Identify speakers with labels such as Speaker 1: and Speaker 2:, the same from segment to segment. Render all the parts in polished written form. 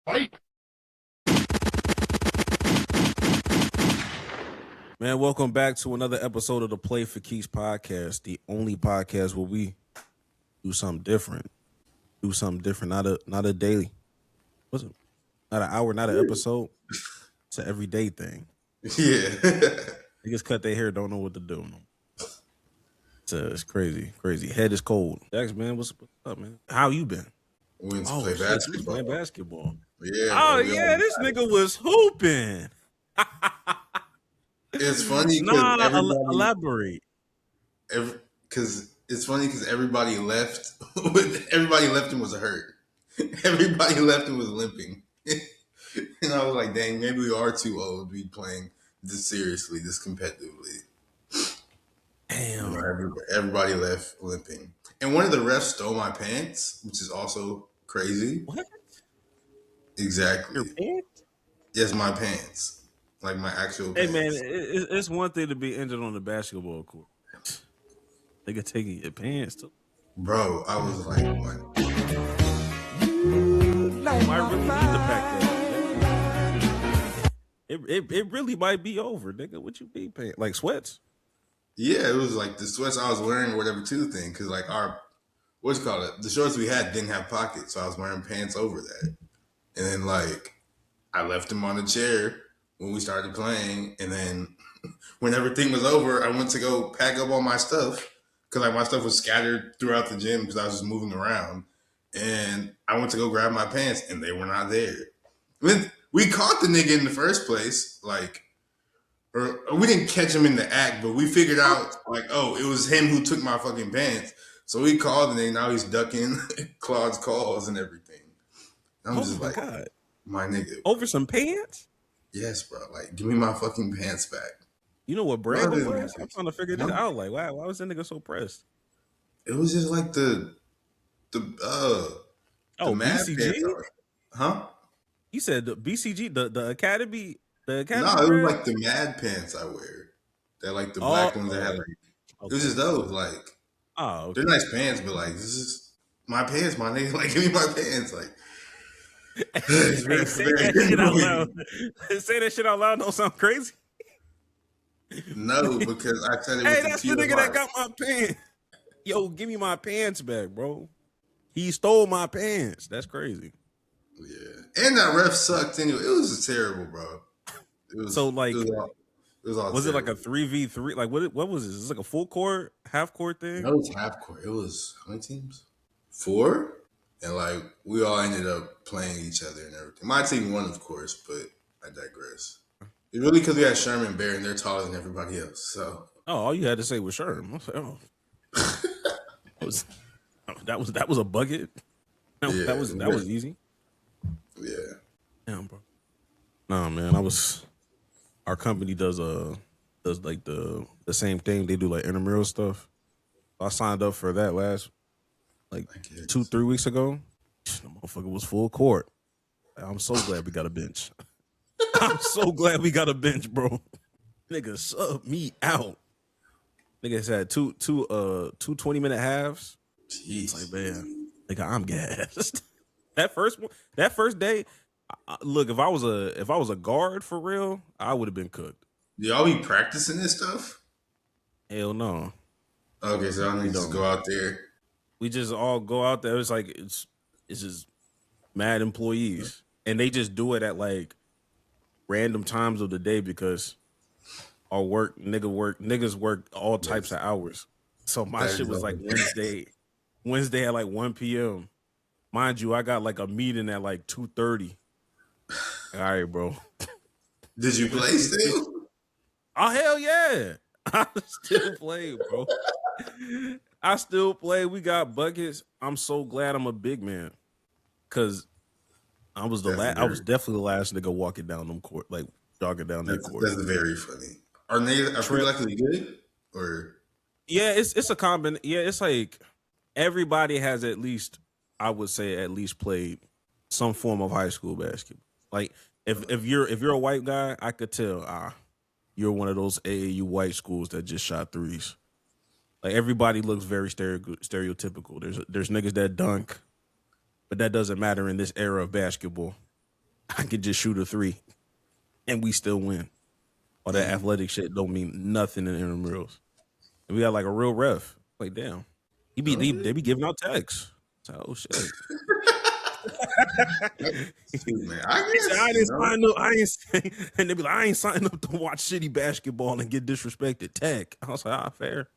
Speaker 1: Fight!
Speaker 2: Man, welcome back to another episode of the Play for Keys podcast, the only podcast where we do something different. Not a daily. What's it? Not an hour, not an episode. It's an everyday thing.
Speaker 3: Yeah.
Speaker 2: Niggas cut their hair, don't know what to do. It's crazy. Head is cold. Jax, man, what's up, man? How you been?
Speaker 3: We went to
Speaker 2: Oh,
Speaker 3: play
Speaker 2: shit, you was
Speaker 3: basketball.
Speaker 2: playing basketball.
Speaker 3: Yeah.
Speaker 2: Oh,
Speaker 3: bro,
Speaker 2: yeah, this nigga was hooping.
Speaker 3: It's funny
Speaker 2: Nah,
Speaker 3: because
Speaker 2: elaborate.
Speaker 3: Because it's funny because everybody left. Everybody left and was hurt. Everybody left and was limping. And I was like, dang, maybe we are too old to be playing this seriously, this competitively.
Speaker 2: Damn.
Speaker 3: Everybody left limping. And one of the refs stole my pants, which is also crazy.
Speaker 2: What?
Speaker 3: Exactly.
Speaker 2: Your pants?
Speaker 3: Yes, my pants. Like my actual pants.
Speaker 2: Hey, man, it's one thing to be injured on the basketball court. They could take your pants, too.
Speaker 3: Bro, I was like, what?
Speaker 2: Might really need to pack that. It really might be over, nigga. What you be paying? Like sweats?
Speaker 3: Yeah, it was like the sweats I was wearing or whatever too thing. Cause like what's it called? The shorts we had didn't have pockets. So I was wearing pants over that. And then like I left them on the chair when we started playing. And then when everything was over, I went to go pack up all my stuff. Cause like my stuff was scattered throughout the gym because I was just moving around. And I went to go grab my pants and they were not there. We caught the nigga in the first place, like, or we didn't catch him in the act, but we figured out, like, oh, it was him who took my fucking pants. So we called the nigga, now he's ducking Claude's calls and everything. I'm just like, God. My nigga.
Speaker 2: Over some pants?
Speaker 3: Yes, bro. Like, give me my fucking pants back.
Speaker 2: You know what brand it was? I'm trying to figure this out. Like, why was that nigga so pressed?
Speaker 3: It was just like the
Speaker 2: BCG?
Speaker 3: Huh?
Speaker 2: You said the BCG, the Academy,
Speaker 3: No, it
Speaker 2: brand?
Speaker 3: was like the Mad pants I wear. They're like the black ones that had like. Okay. It was just those, like. Oh, okay. They're nice pants, but like this is my pants, my nigga. Like, give me my pants, like.
Speaker 2: Say that shit out loud. Say that shit out loud. Don't sound crazy.
Speaker 3: No, because I said it.
Speaker 2: Hey, that's the nigga that got my pants. Yo, give me my pants back, bro. He stole my pants. That's crazy.
Speaker 3: Yeah, and that ref sucked anyway. It was just terrible, bro. It was
Speaker 2: so like.
Speaker 3: It was all
Speaker 2: was it like a 3v3? Like what was this? Is this like a full court, half court thing?
Speaker 3: No, it was half court. It was how many teams? 4, and like we all ended up playing each other and everything. My team won, of course, but I digress. It's really because we had Sherman Bear and they're taller than everybody else. So
Speaker 2: all you had to say was Sherman. Oh. that was a bucket. That was easy.
Speaker 3: Yeah.
Speaker 2: Damn, bro. No, man, our company does like the same thing. They do like intramural stuff. I signed up for that last 2-3 weeks ago. The motherfucker was full court. I'm so glad we got a bench. I'm so glad we got a bench, bro. Nigga sub me out. Niggas had two 20-minute halves.
Speaker 3: Jeez.
Speaker 2: Like, man, nigga, I'm gassed. That first day, look, if I was a guard for real, I would have been cooked.
Speaker 3: Do y'all be practicing this stuff?
Speaker 2: Hell no.
Speaker 3: Okay, so I need to just go out there.
Speaker 2: We just all go out there. It's like it's just mad employees, and they just do it at like random times of the day because our niggas work all types of hours. So my shit was like Wednesday at like 1 p.m. Mind you, I got like a meeting at like 2:30. All right, bro.
Speaker 3: Did you play still?
Speaker 2: Oh, hell yeah. I still play, bro. I still play. We got buckets. I'm so glad I'm a big man. Cause I was definitely the last nigga walking down them court, like jogging down that court.
Speaker 3: That's very funny. Are people actually good? Or
Speaker 2: yeah, it's a combination. Yeah, it's like everybody has at least, I would say, at least played some form of high school basketball. Like if you're a white guy, I could tell you're one of those AAU white schools that just shot threes. Like everybody looks very stereotypical. There's niggas that dunk, but that doesn't matter in this era of basketball. I could just shoot a 3 and we still win. All that athletic shit don't mean nothing in intramurals. And we got like a real ref. Like, damn. They be giving out texts. So, oh shit.
Speaker 3: Man, I
Speaker 2: He said,
Speaker 3: guess,
Speaker 2: I didn't sign up. And they be like, I ain't signing up to watch shitty basketball and get disrespected. Tech. I was like, fair.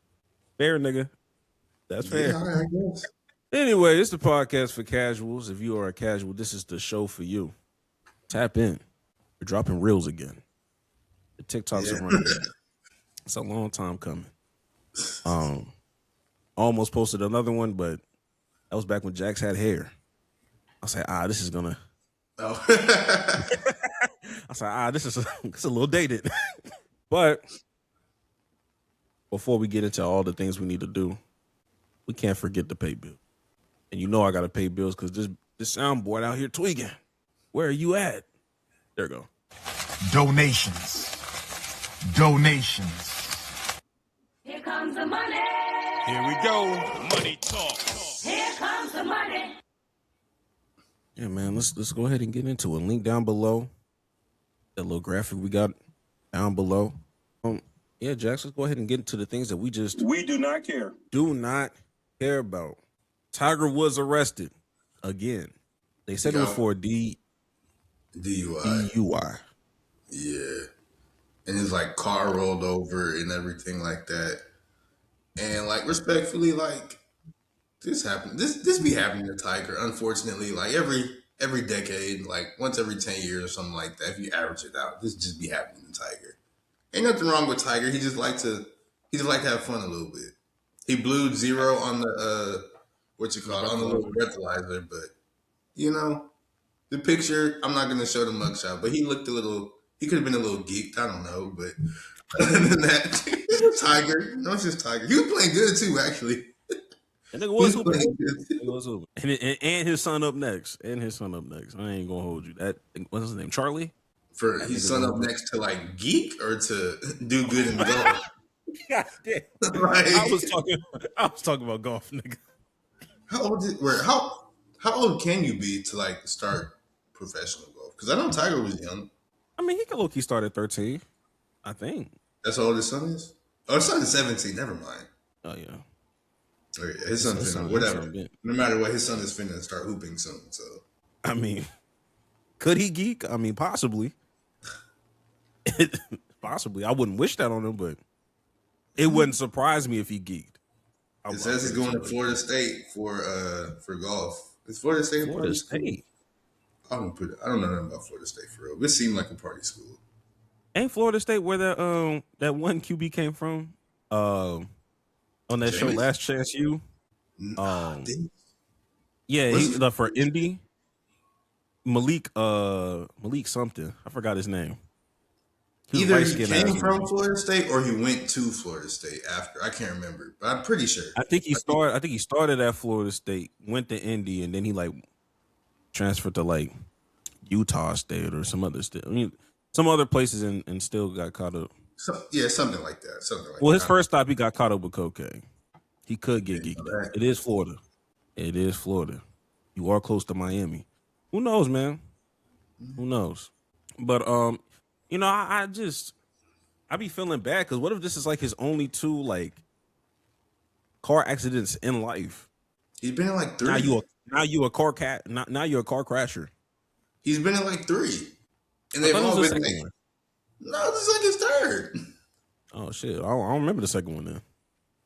Speaker 2: Fair, nigga. That's fair.
Speaker 3: Yeah, I guess.
Speaker 2: Anyway, it's the podcast for casuals. If you are a casual, this is the show for you. Tap in. We're dropping reels again. The TikToks are running back. It's a long time coming. Almost posted another one, but that was back when Jax had hair. I was like, this is gonna.
Speaker 3: Oh.
Speaker 2: I was like, it's a little dated. But before we get into all the things we need to do, we can't forget to pay bills. And you know I gotta pay bills because this soundboard out here tweaking. Where are you at? There we go.
Speaker 1: Donations.
Speaker 4: Here comes the money.
Speaker 1: Here we go. Money talk.
Speaker 4: Here comes the money.
Speaker 2: Yeah, man, let's go ahead and get into it. Link down below. That little graphic we got down below. Yeah, Jax, let's go ahead and get into the things that we
Speaker 1: do not care.
Speaker 2: Do not care about. Tiger was arrested again. They said it was for DUI.
Speaker 3: Yeah. And his like car rolled over and everything like that. And like respectfully, like this happened. This be happening to Tiger, unfortunately, like every decade, like once every 10 years or something like that. If you average it out, this just be happening to Tiger. Ain't nothing wrong with Tiger. He just like to have fun a little bit. He blew 0 on the on the little breathalyzer, but you know, the picture, I'm not gonna show the mugshot, but he looked he could have been a little geeked, I don't know, but other than that, it's Tiger. No, it's just Tiger. He was playing good too, actually.
Speaker 2: That nigga was hooping. And his son up next. I ain't gonna hold you. That what's his name? Charlie?
Speaker 3: For his son up next to like geek or to do good in golf?
Speaker 2: God damn.
Speaker 3: Like,
Speaker 2: I was talking about golf, nigga.
Speaker 3: How old can you be to like start professional golf? Because I know Tiger was young.
Speaker 2: I mean, he could low-key start at 13, I think.
Speaker 3: That's how old his son is? Oh, his son is 17. Never mind.
Speaker 2: Oh, yeah.
Speaker 3: Oh, yeah. His son's finna, whatever. No matter what, his son is finna start hooping soon. So,
Speaker 2: I mean, could he geek? I mean, possibly. Possibly. I wouldn't wish that on him, but it wouldn't surprise me if he geeked.
Speaker 3: It says he's going to Florida State for golf. Is Florida State a party school? I don't know nothing about Florida State for real. It seemed like a party school.
Speaker 2: Ain't Florida State where that one QB came from? On that show, Last Chance U. Yeah, he for Indy. Malik something. I forgot his name.
Speaker 3: Either he came from Florida State or he went to Florida State after. I can't remember, but I'm pretty sure.
Speaker 2: I think he started at Florida State, went to Indy, and then he like transferred to like Utah State or some other state. I mean, some other places and still got caught up.
Speaker 3: Something like that.
Speaker 2: Well, his first stop, he got caught up with cocaine. He could get geeked. It is Florida. You are close to Miami. Who knows, man? Who knows? But you know, I be feeling bad because what if this is like his only 2 like car accidents in life?
Speaker 3: He's been in like 3.
Speaker 2: Now you a car crasher.
Speaker 3: He's been in like 3, and they've all been like, no, this is like his 3rd.
Speaker 2: Oh shit, I don't remember the second one then.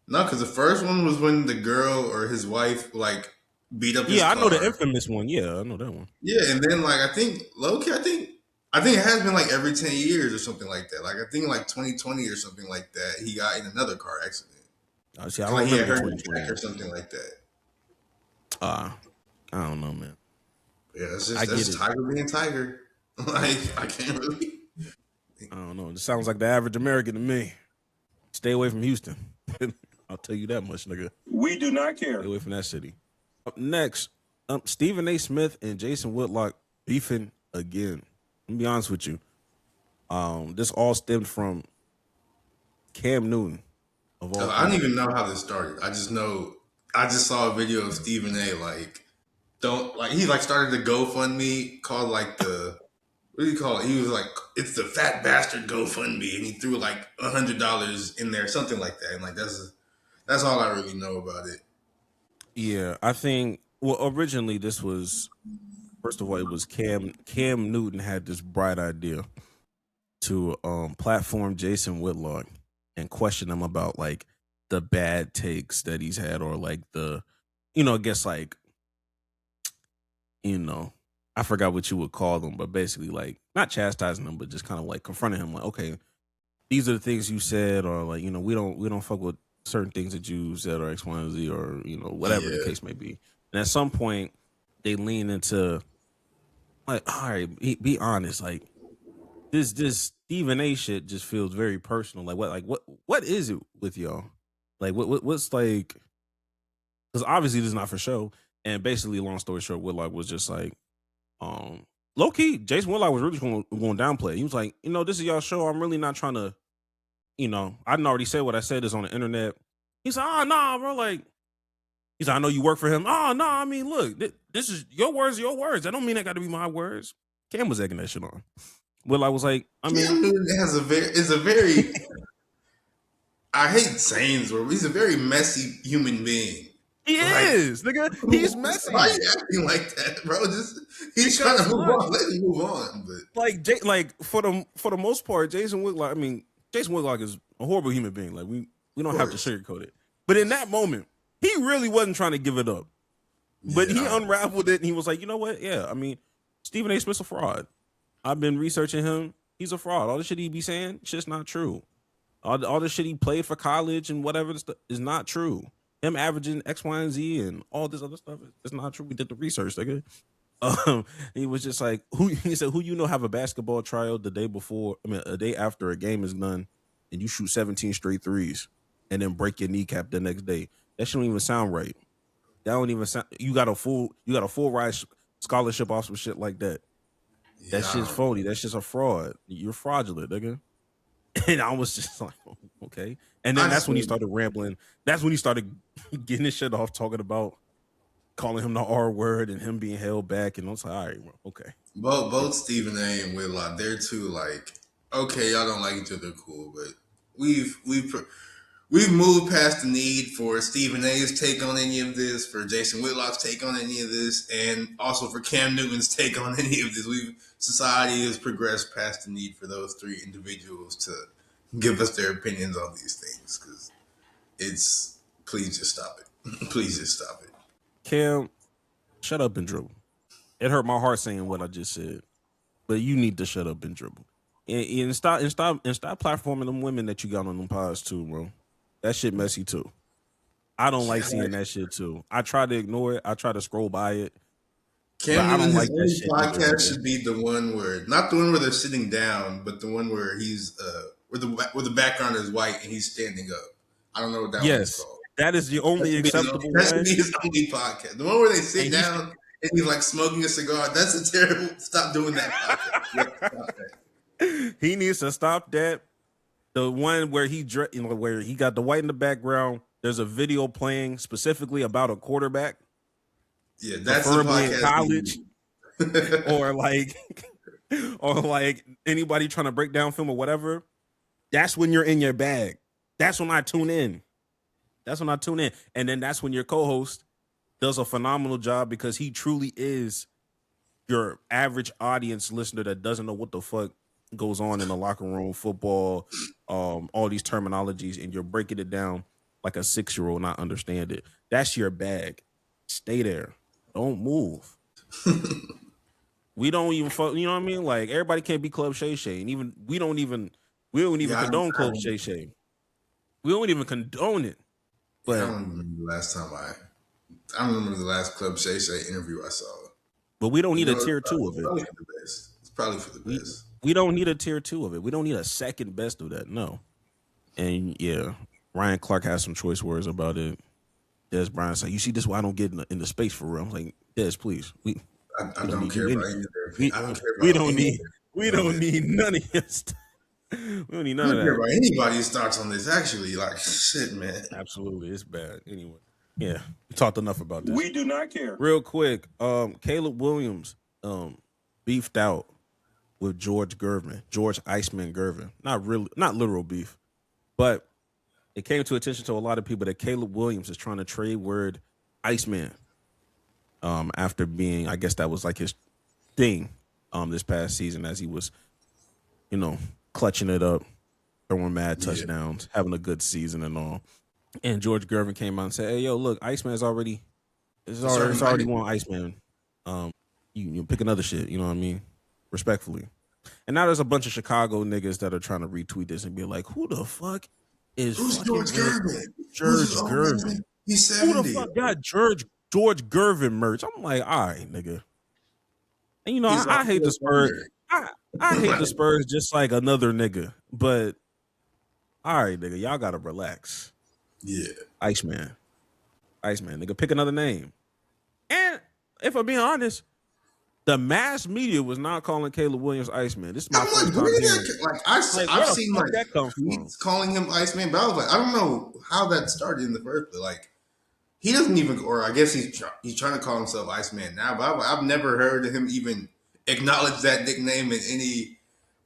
Speaker 3: No, because the first one was when the girl or his wife like beat up his car.
Speaker 2: I know the infamous one. Yeah, I know that one.
Speaker 3: Yeah, and then like I think it has been like every 10 years or something like that. Like I think like 2020 or something like that, he got in another car accident.
Speaker 2: I don't
Speaker 3: like
Speaker 2: remember
Speaker 3: he hurt his back or something like that.
Speaker 2: I don't know, man.
Speaker 3: Yeah, that's Tiger being Tiger. Like I can't really.
Speaker 2: I don't know. It sounds like the average American to me. Stay away from Houston. I'll tell you that much, nigga.
Speaker 1: We do not care.
Speaker 2: Stay away from that city. Up next, Stephen A. Smith and Jason Whitlock beefing again. Let me be honest with you. This all stemmed from Cam Newton.
Speaker 3: I don't even know how this started. I just saw a video of Stephen A. He like started the GoFundMe called like the what do you call it? He was like, "It's the fat bastard GoFundMe," and he threw like $100 in there, something like that. And like that's all I really know about it.
Speaker 2: Yeah, I think. Well, originally this was, first of all, it was Cam Newton had this bright idea to platform Jason Whitlock and question him about like the bad takes that he's had, or like the, I guess like, I forgot what you would call them, but basically like not chastising him, but just kind of like confronting him, like, okay, these are the things you said, or like, we don't fuck with certain things that you said, or X, Y, and Z, or whatever the case may be. And at some point, they lean into like, all right, be honest, like this Stephen A shit just feels very personal. Like what is it with y'all? Like what's like? Because obviously this is not for show. And basically, long story short, Whitlock was just like, low key, Jason Whitlock was really going to downplay. He was like, this is y'all show. I'm really not trying to, I didn't already say what I said is on the internet. He's like, oh, nah, bro. Like, he's like, I know you work for him. Oh, no, I mean, look, this is your words, your words. That don't mean that got to be my words. Cam was egging that shit on. Whitlock was like, I mean,
Speaker 3: Cam Newton is a very, I hate saying this word, but he's a very messy human being.
Speaker 2: He is, nigga. He's messy.
Speaker 3: Why are you acting like that, bro? He's trying to move on. Let him move on. But
Speaker 2: like for the most part, Jason Whitlock. I mean, Jason Whitlock is a horrible human being. Like we don't have to sugarcoat it. But in that moment, he really wasn't trying to give it up. But he unraveled it, and he was like, you know what? Yeah, I mean, Stephen A. Smith's a fraud. I've been researching him. He's a fraud. All the shit he be saying, shit's not true. All the shit he played for college and whatever is not true. Him averaging X, Y, and Z and all this other stuff is not true. We did the research, nigga. He was just like, he said, who have a basketball trial the day before, a day after a game is done, and you shoot 17 straight threes and then break your kneecap the next day. That shit don't even sound right. That don't even sound. You got a full ride scholarship off some shit like that. That shit's phony. That shit's a fraud. You're fraudulent, nigga. And I was just like, okay. And then that's when he started rambling. That's when he started getting his shit off, talking about calling him the R word and him being held back. And I was like, all right, okay.
Speaker 3: Both Stephen A. and Whitlock, they're too like, okay, y'all don't like each other, cool, but we've moved past the need for Stephen A.'s take on any of this, for Jason Whitlock's take on any of this, and also for Cam Newton's take on any of this. Society has progressed past the need for those three individuals to give us their opinions on these things, because please just stop it. Please just stop it.
Speaker 2: Cam, shut up and dribble. It hurt my heart saying what I just said, but you need to shut up and dribble. And stop platforming them women that you got on them pods too, bro. That shit messy too. I don't like seeing that shit too. I try to ignore it. I try to scroll by it.
Speaker 3: Cam Newton's like podcast should be the one where, not the one where they're sitting down, but the one where he's where the background is white and he's standing up. I don't know what that one's called.
Speaker 2: That is the only acceptable one.
Speaker 3: That should be his only podcast. The one where they sit down and he's like smoking a cigar. That's a terrible. Stop doing that podcast.
Speaker 2: He needs to stop that. The one where where he got the white in the background. There's a video playing specifically about a quarterback.
Speaker 3: Yeah, that's
Speaker 2: preferably in college, or like anybody trying to break down film or whatever. That's when you're in your bag. That's when I tune in. And then that's when your co-host does a phenomenal job, because he truly is your average audience listener that doesn't know what the fuck goes on in the locker room, football, all these terminologies, and you're breaking it down like a 6-year-old not understand it. That's your bag. Stay there. Don't move. We don't even fuck, you know what I mean? Like, everybody can't be Club Shay Shay, and even we don't even condone Club Shay Shay. We don't even condone it. But
Speaker 3: I don't remember the last time I don't remember the last Club Shay Shay interview I saw.
Speaker 2: But we don't need a tier 2 of it.
Speaker 3: It's probably for the best.
Speaker 2: We don't need a tier 2 of it. We don't need a second best of that. No. And yeah, Ryan Clark has some choice words about it. Des Bryant said, "You see, this is why I don't get in the space for real." I'm like, Des, please.
Speaker 3: I don't care about any of their I don't care about
Speaker 2: We don't need none of your stuff. We don't need none of that.
Speaker 3: I don't care about anybody's thoughts on this, actually. Like, shit, man.
Speaker 2: Absolutely. It's bad. Anyway. Yeah. We talked enough about this.
Speaker 1: We do not care.
Speaker 2: Real quick. Caleb Williams beefed out with George Iceman Gervin. Not literal beef, but it came to attention to a lot of people that Caleb Williams is trying to trade word Iceman. After being, I guess that was like his thing, this past season as he was, clutching it up, throwing mad touchdowns, having a good season and all. And George Gervin came out and said, "Hey, yo, look, Iceman's already one Iceman. You pick another shit. You know what I mean? Respectfully." And now there's a bunch of Chicago niggas that are trying to retweet this and be like, "Who the fuck is
Speaker 3: George Gervin?
Speaker 2: George Gervin?
Speaker 3: He's 70.
Speaker 2: Who the fuck got George Gervin merch?" I'm like, all right, nigga. And I hate the Spurs. I hate the Spurs just like another nigga. But all right, nigga, y'all gotta relax.
Speaker 3: Yeah.
Speaker 2: Iceman, nigga, pick another name. And if I'm being honest, the mass media was not calling Caleb Williams Iceman. This is my first time hearing it.
Speaker 3: I've seen
Speaker 2: that come from?
Speaker 3: tweets calling him Iceman, but I was like, I don't know how that started in the first place. Like, he doesn't even, or I guess he's trying to call himself Iceman now, but I've never heard him even acknowledge that nickname in any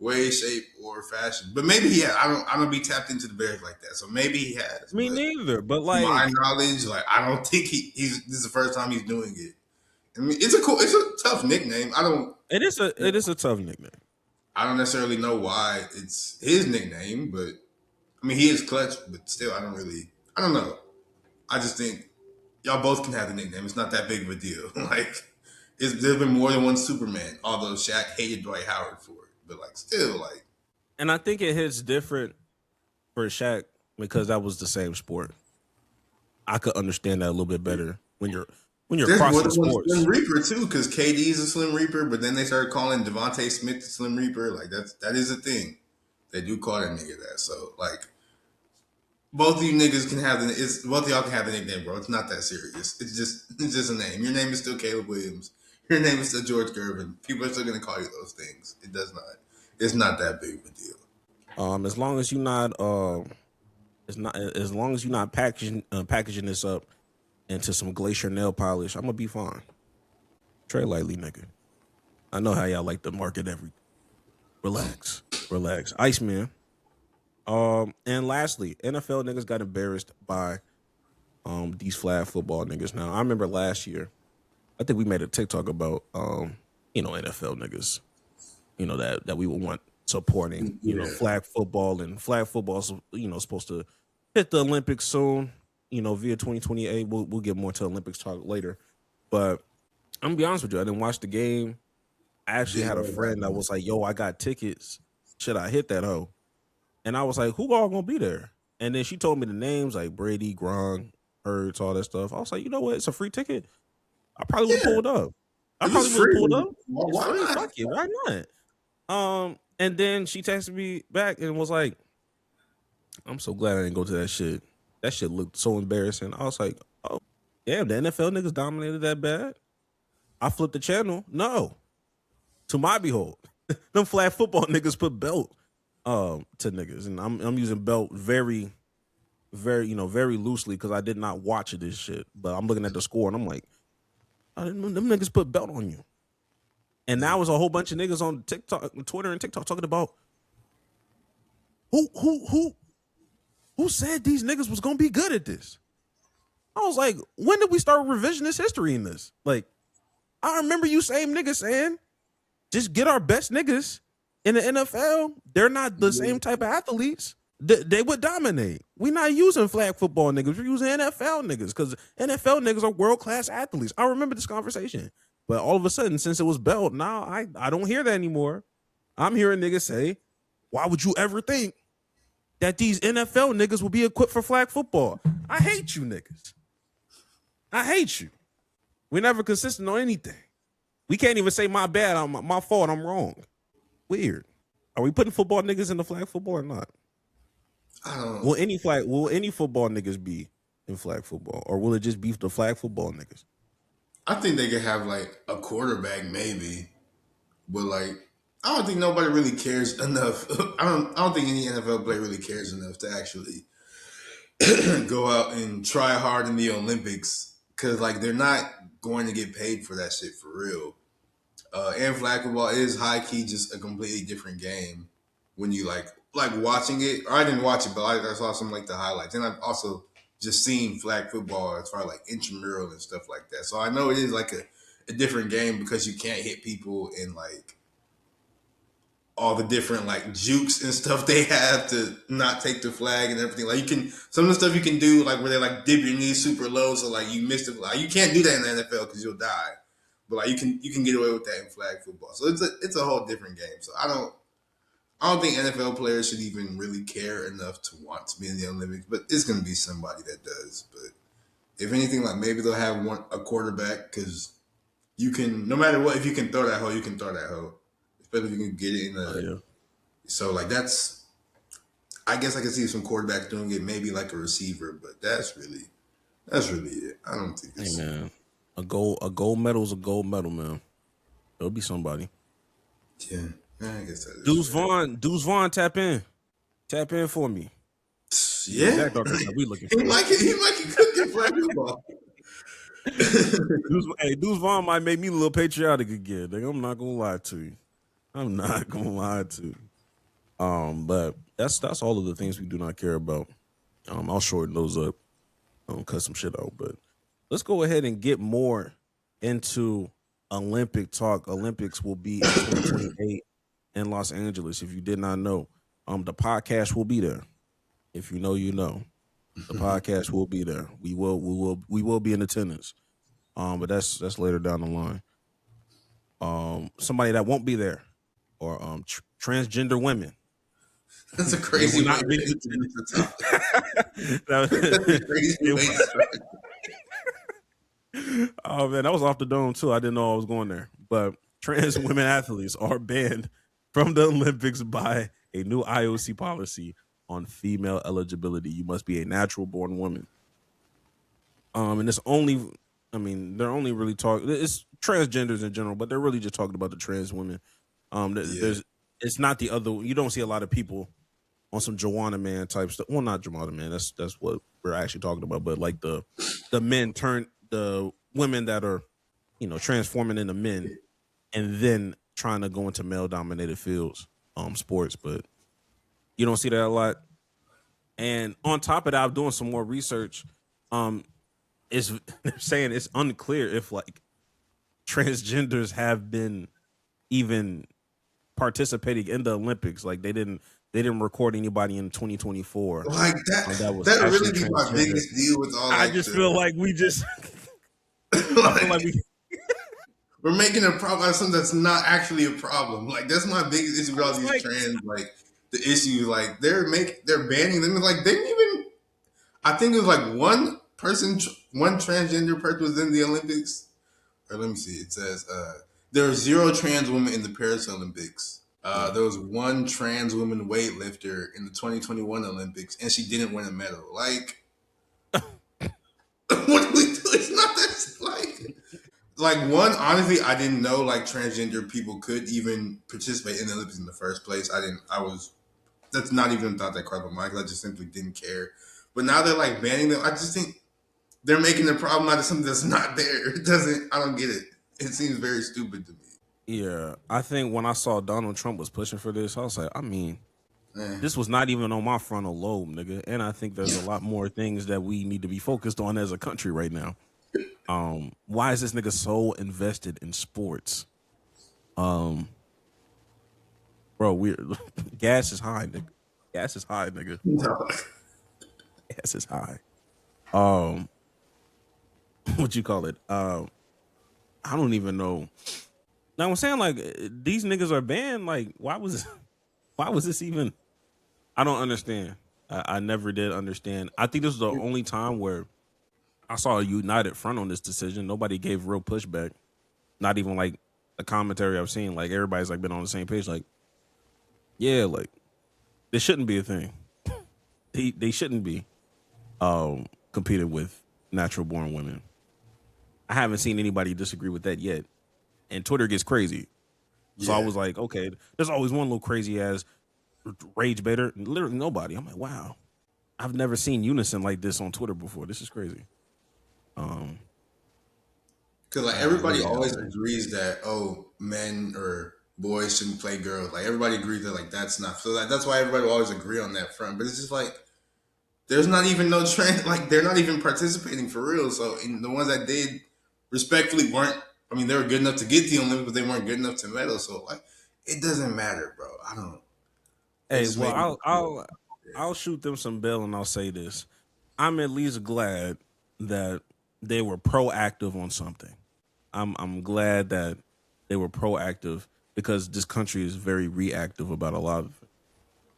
Speaker 3: way, shape, or fashion. But maybe he has. I don't be tapped into the Bears like that, so maybe he has.
Speaker 2: Me neither. But like,
Speaker 3: my knowledge, like, I don't think this is the first time he's doing it. I mean, it's a tough nickname. It is a tough nickname. I don't necessarily know why it's his nickname, but I mean, he is clutch, but still, I don't know. I just think y'all both can have the nickname. It's not that big of a deal. Like, there's been more than one Superman, although Shaq hated Dwight Howard for it. But like, still, like.
Speaker 2: And I think it hits different for Shaq because that was the same sport. I could understand that a little bit better when you're crossing sports.
Speaker 3: Slim Reaper too, because KD's a Slim Reaper, but then they started calling Devontae Smith the Slim Reaper. Like, that is a thing. They do call that nigga that. So like, both of you niggas can have both of y'all can have the nickname, bro. It's not that serious. It's just a name. Your name is still Caleb Williams. Your name is still George Gervin. People are still gonna call you those things. It's not that big of a deal.
Speaker 2: As long as you're not packaging this up into some glacier nail polish, I'm gonna be fine. Tread lightly, nigga. I know how y'all like to market everything. Relax. Iceman. And lastly, NFL niggas got embarrassed by these flag football niggas. Now, I remember last year, I think we made a TikTok about NFL niggas, that we would want supporting, flag football, and flag football's supposed to hit the Olympics soon, via 2028. We'll get more to Olympics talk later. But I'm gonna be honest with you, I didn't watch the game. I actually had a friend that was like, "Yo, I got tickets. Should I hit that hoe?" And I was like, "Who all gonna be there?" And then she told me the names like Brady, Gronk, Hurts, all that stuff. I was like, you know what? It's a free ticket. I probably would have pulled up.
Speaker 3: Why not?
Speaker 2: Fuck it. Why not? And then she texted me back and was like, "I'm so glad I didn't go to that shit. That shit looked so embarrassing." I was like, "Oh, damn, the NFL niggas dominated that bad?" I flipped the channel. No. To my behold, them flag football niggas put belt to niggas. And I'm using belt very, very, very loosely because I did not watch this shit. But I'm looking at the score and I'm like, them niggas put belt on you. And now was a whole bunch of niggas on TikTok, Twitter and TikTok talking about who said these niggas was gonna be good at this. I was like, when did we start revisionist history in this? Like, I remember you same niggas saying, just get our best niggas in the NFL. They're not the same type of athletes. They would dominate. We're not using flag football niggas. We're using NFL niggas because NFL niggas are world-class athletes. I remember this conversation. But all of a sudden, since it was belt, now I don't hear that anymore. I'm hearing niggas say, why would you ever think that these NFL niggas will be equipped for flag football? I hate you niggas. I hate you. We're never consistent on anything. We can't even say my bad, my fault, I'm wrong. Weird. Are we putting football niggas in the flag football or not?
Speaker 3: I don't know.
Speaker 2: Will any football niggas be in flag football? Or will it just be the flag football niggas?
Speaker 3: I think they could have like a quarterback maybe. But like, I don't think nobody really cares enough. I don't think any NFL player really cares enough to actually go out and try hard in the Olympics. Cause like they're not going to get paid for that shit for real. And flag football is high key just a completely different game when you like watching it. Or I didn't watch it, but I saw some like the highlights, and I've also just seen flag football as far as like intramural and stuff like that. So I know it is like a different game because you can't hit people in like all the different like jukes and stuff they have to not take the flag and everything. Like you can some of the stuff you can do like where they like dip your knees super low, so like you miss the flag. You can't do that in the NFL because you'll die. But like you can get away with that in flag football. So it's a whole different game. So I don't think NFL players should even really care enough to want to be in the Olympics. But it's going to be somebody that does. But if anything, like maybe they'll have a quarterback because you can no matter what, if you can throw that hoe, you can throw that hoe. Especially if you can get it in the.
Speaker 2: Yeah.
Speaker 3: So like that's, I guess I can see some quarterbacks doing it, maybe like a receiver, but that's really it. I don't think it's.
Speaker 2: Hey man, a gold medal is a gold medal, man. There'll be somebody.
Speaker 3: Yeah, I guess that is.
Speaker 2: Deuce Vaughn, tap in for me.
Speaker 3: Yeah,
Speaker 2: That doctor that we looking for.
Speaker 3: he might get cooking flag football.
Speaker 2: Deuce Vaughn might make me a little patriotic again. Nigga, I'm not gonna lie to you. But that's all of the things we do not care about. I'll shorten those up. Cut some shit out. But let's go ahead and get more into Olympic talk. Olympics will be in 2028 in Los Angeles. If you did not know, the podcast will be there. If you know, you know. The podcast will be there. We will be in attendance. But that's later down the line. Somebody that won't be there, or transgender women.
Speaker 3: That's a crazy way to get to the top. That's a crazy way to start.
Speaker 2: Oh man, that was off the dome too. I didn't know I was going there. But trans women athletes are banned from the Olympics by a new IOC policy on female eligibility. You must be a natural born woman. And it's only, they're only really talking. It's transgenders in general, but they're really just talking about the trans women. It's not the other. You don't see a lot of people on some Joanna Man type stuff. Well, not Joanna Man. That's what we're actually talking about. But like the men turn the women that are, transforming into men, and then trying to go into male dominated fields, sports. But you don't see that a lot. And on top of that, I'm doing some more research. They're saying it's unclear if like transgenders have been even participating in the Olympics. Like they didn't record anybody in 2024.
Speaker 3: Like that really be my biggest deal with all.
Speaker 2: I just feel like we just
Speaker 3: we're making a problem out of something that's not actually a problem. Like that's my biggest issue with all these trans. Like the issue, like they're banning them. Like they didn't even. I think it was like one transgender person was in the Olympics. Or let me see. It says there are 0 trans women in the Paris Olympics. There was one trans woman weightlifter in the 2021 Olympics, and she didn't win a medal. Like, what do we do? It's not that like one. Honestly, I didn't know like transgender people could even participate in the Olympics in the first place. That's not even a thought that crossed my mind. I just simply didn't care. But now they're like banning them. I just think they're making the problem out of something that's not there. I don't get it. It seems very stupid to me.
Speaker 2: Yeah, I think when I saw Donald Trump was pushing for this, I was like, this was not even on my frontal lobe, nigga. And I think there's a lot more things that we need to be focused on as a country right now. Why is this nigga so invested in sports? Bro, gas is high, nigga. Gas is high, nigga.
Speaker 3: No.
Speaker 2: Gas is high. What you call it? I don't even know. Now I'm saying like these niggas are banned. Like why was this even? I don't understand. I never did understand. I think this is the only time where I saw a united front on this decision. Nobody gave real pushback. Not even like a commentary I've seen. Like everybody's like been on the same page. Like, yeah, like this shouldn't be a thing. They shouldn't be competing with natural born women. I haven't seen anybody disagree with that yet. And Twitter gets crazy. So I was like, okay, there's always one little crazy ass rage baiter. Literally nobody. I'm like, wow. I've never seen unison like this on Twitter before. This is crazy.
Speaker 3: Because like everybody always agrees that men or boys shouldn't play girls. Like everybody agrees that like that's not so. That's why everybody will always agree on that front. But it's just like there's not even no trend. Like they're not even participating for real. So the ones that did respectfully weren't. I mean, they were good enough to get the Olympics, but they weren't good enough to medal. So like it doesn't matter, bro. I don't.
Speaker 2: Hey, well, I'll shoot them some bail and I'll say this. I'm at least glad that they were proactive on something. I'm glad that they were proactive because this country is very reactive about a lot of it.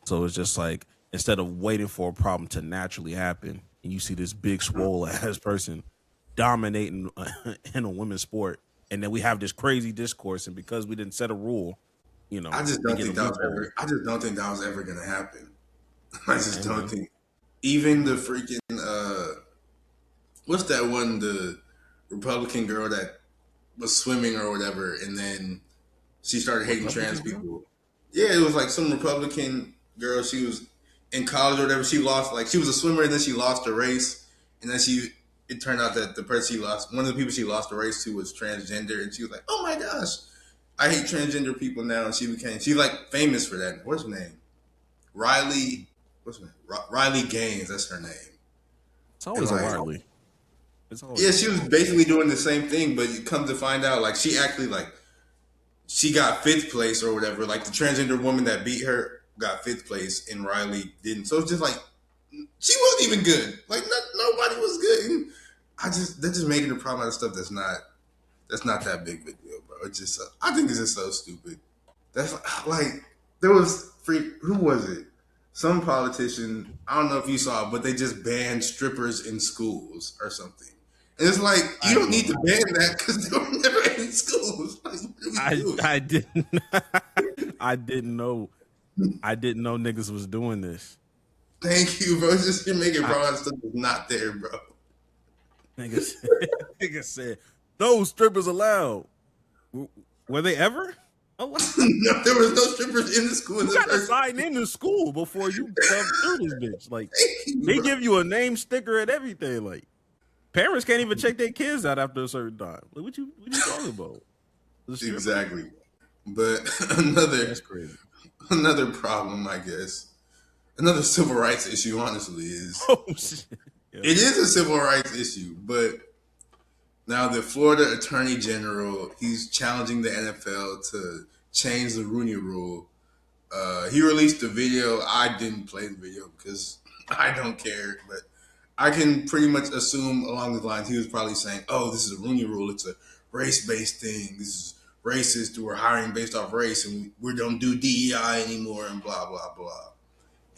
Speaker 2: So it's just like instead of waiting for a problem to naturally happen, and you see this big swole ass person dominating in a women's sport, and then we have this crazy discourse, and because we didn't set a rule,
Speaker 3: I just don't think that was ever gonna happen. I just don't think. Even the freaking what's that one? The Republican girl that was swimming or whatever, and then she started hating trans people. Yeah, it was like some Republican girl. She was in college or whatever. She lost, like she was a swimmer, and then she lost a race, and then it turned out that the person she lost, one of the people she lost the race to was transgender, and she was like, "Oh my gosh, I hate transgender people now." And she's like famous for that. What's her name? Riley. What's her name? Riley Gaines. That's her name.
Speaker 2: It's always
Speaker 3: like,
Speaker 2: a Riley.
Speaker 3: Yeah, she was basically doing the same thing, but you come to find out, like she actually she got 5th place or whatever. Like the transgender woman that beat her got 5th place, and Riley didn't. So it's just like she wasn't even good. Like nobody was good. And that just made it a problem out of stuff that's not that big of a deal, bro. It's just I think it's just so stupid. That's like there was who was it? Some politician, I don't know if you saw it, but they just banned strippers in schools or something. And it's like, you don't need to ban that because they were never in schools. Like,
Speaker 2: I didn't know niggas was doing this.
Speaker 3: Thank you, bro. It's just you're making problem out of stuff that's not there, bro.
Speaker 2: Nigga said, those strippers allowed. Were they ever?
Speaker 3: No, there was no strippers in the school.
Speaker 2: You got to sign in the school before you come through this bitch. Like they give you a name sticker and everything. Like parents can't even check their kids out after a certain time. Like what you talking about?
Speaker 3: Exactly. But
Speaker 2: that's crazy.
Speaker 3: Another problem, I guess. Another civil rights issue, honestly, is it is a civil rights issue, but now the Florida Attorney General, he's challenging the NFL to change the Rooney Rule. He released a video. I didn't play the video because I don't care, but I can pretty much assume along the lines he was probably saying, "Oh, this is a Rooney Rule. It's a race-based thing. This is racist. We're hiring based off race, and we don't do DEI anymore, and blah blah blah."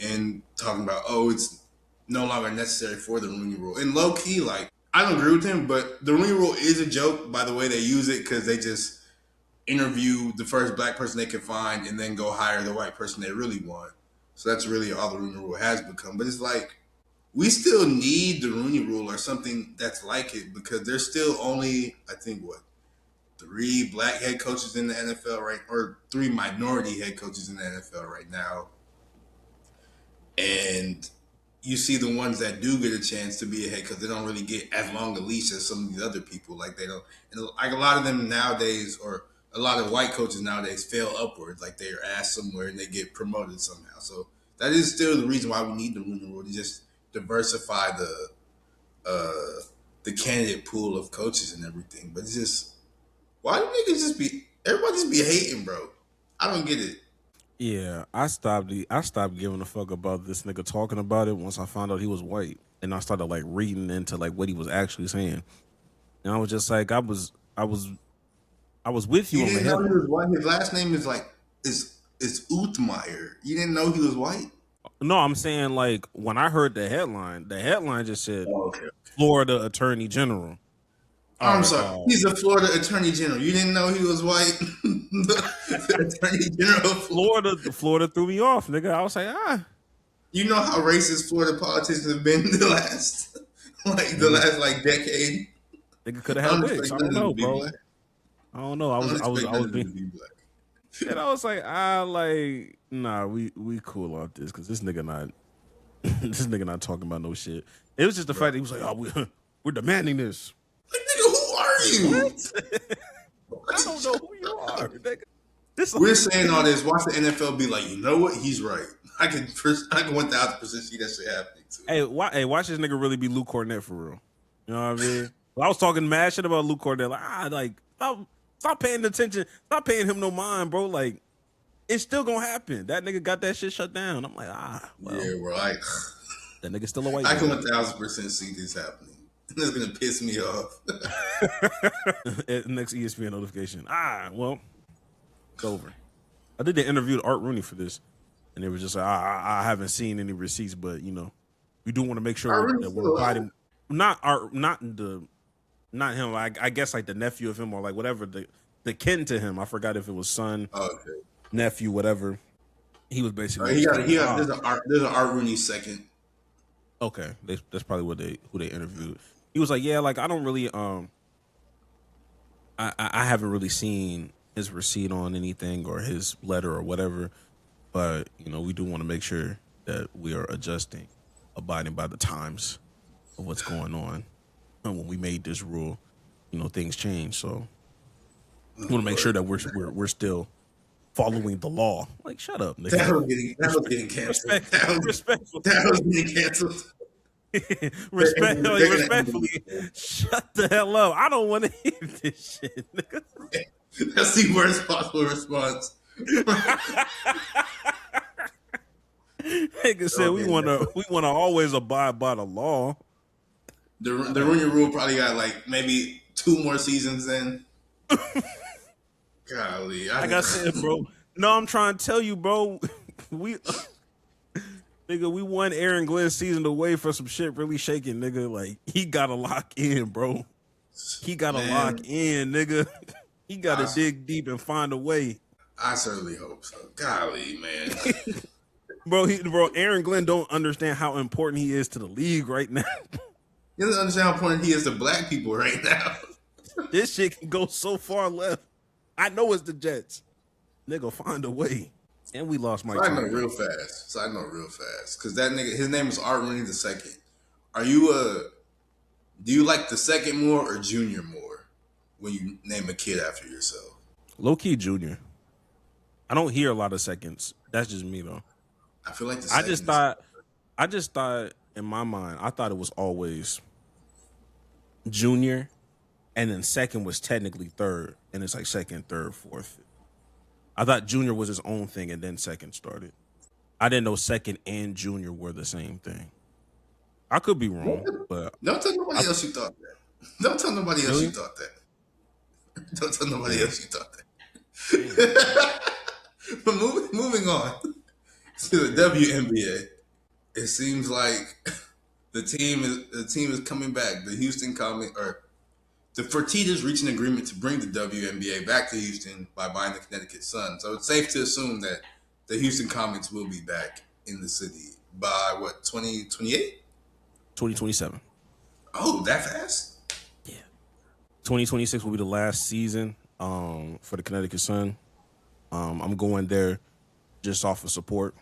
Speaker 3: And talking about, "Oh, it's no longer necessary for the Rooney Rule." And low key, like, I don't agree with him, but the Rooney Rule is a joke by the way they use it because they just interview the first black person they can find and then go hire the white person they really want. So that's really all the Rooney Rule has become. But it's like, we still need the Rooney Rule or something that's like it because there's still only, I think, 3 black head coaches in the NFL, right? Or 3 minority head coaches in the NFL right now. And you see the ones that do get a chance to be a head coach, they don't really get as long a leash as some of these other people. Like they don't, and like a lot of them nowadays, or a lot of white coaches nowadays, fail upwards. Like they're asked somewhere and they get promoted somehow. So that is still the reason why we need the Rooney Rule to just diversify the candidate pool of coaches and everything. But it's just, why do niggas everybody just be hating, bro? I don't get it.
Speaker 2: Yeah, I stopped giving a fuck about this nigga talking about it once I found out he was white, and I started like reading into like what he was actually saying, and I was just like, I was with you.
Speaker 3: You
Speaker 2: on
Speaker 3: didn't
Speaker 2: the
Speaker 3: know he was white. His last name is Uthmeyer. You didn't know he was white?
Speaker 2: No, I'm saying like when I heard the headline just said
Speaker 3: okay.
Speaker 2: Florida Attorney General.
Speaker 3: I'm sorry. He's a Florida Attorney General. You didn't know he was white? The Attorney General of
Speaker 2: Florida threw me off, nigga. I was like,
Speaker 3: You know how racist Florida politicians have been the last decade?
Speaker 2: Nigga could have had wigs. I don't know, bro. I don't know. I was being black. And I was like, nah, we cool off this because this nigga not talking about no shit. It was just the fact that he was like, we're demanding this.
Speaker 3: Like, nigga, who are are you?
Speaker 2: I don't know who you are, nigga.
Speaker 3: We're saying all this. Watch the NFL be like, you know what? He's right. I can 1000% see that shit happening too.
Speaker 2: Hey, watch this nigga really be Luke Cornett for real. You know what I mean? Well, I was talking mad shit about Luke Cornett. Like, stop paying attention. Stop paying him no mind, bro. Like, it's still gonna happen. That nigga got that shit shut down. I'm like, well,
Speaker 3: yeah, right.
Speaker 2: That nigga still a white.
Speaker 3: I can 1000% see this happening. It's gonna piss me off.
Speaker 2: Next ESPN notification. Well, it's over. I did the interview with Art Rooney for this, and they were just like, I haven't seen any receipts, but we do want to make sure that we're providing not him. I guess like the nephew of him or like whatever the kin to him. I forgot if it was son, nephew, whatever. He was basically
Speaker 3: there's an Art Rooney second.
Speaker 2: Okay, that's probably who they interviewed. He was like, yeah, like I don't really I haven't really seen his receipt on anything or his letter or whatever, but we do want to make sure that we are adjusting, abiding by the times of what's going on. And when we made this rule, things change, so we want to make sure that we're still following the law. Like, shut up, nigga.
Speaker 3: That was getting canceled. That was getting canceled.
Speaker 2: Respectfully, shut the hell up. I don't want to hear this shit, nigga.
Speaker 3: That's the worst possible response.
Speaker 2: Nigga said we want to always abide by the law.
Speaker 3: The Rooney Rule probably got like maybe 2 more seasons in. Golly,
Speaker 2: like I said, bro. No, I'm trying to tell you, bro. Nigga, we won Aaron Glenn's season away for some shit really shaking, nigga. Like, he got to lock in, bro. He got to lock in, nigga. He got to dig deep and find a way.
Speaker 3: I certainly hope so. Golly, man.
Speaker 2: Bro, Aaron Glenn don't understand how important he is to the league right now.
Speaker 3: He doesn't understand how important he is to black people right now.
Speaker 2: This shit can go so far left. I know it's the Jets. Nigga, find a way. And we lost Mike.
Speaker 3: Side note real fast. Because that nigga, his name is Art Rooney II. Are you do you like the second more or Junior more when you name a kid after yourself?
Speaker 2: Low key Junior. I don't hear a lot of seconds. That's just me though.
Speaker 3: I feel like
Speaker 2: I just thought in my mind, I thought it was always Junior, and then second was technically third, and it's like second, third, fourth. I thought Junior was his own thing, and then second started. I didn't know second and Junior were the same thing. I could be wrong, but
Speaker 3: don't tell nobody else you thought that. Don't tell nobody else you thought that. Don't tell nobody else you thought that. But moving on to the WNBA, it seems like the team is coming back. The Houston Comets the Fertittas reached an agreement to bring the WNBA back to Houston by buying the Connecticut Sun. So it's safe to assume that the Houston Comets will be back in the city by 2028?
Speaker 2: 2027.
Speaker 3: Oh, that fast?
Speaker 2: Yeah. 2026 will be the last season for the Connecticut Sun. I'm going there just off of support,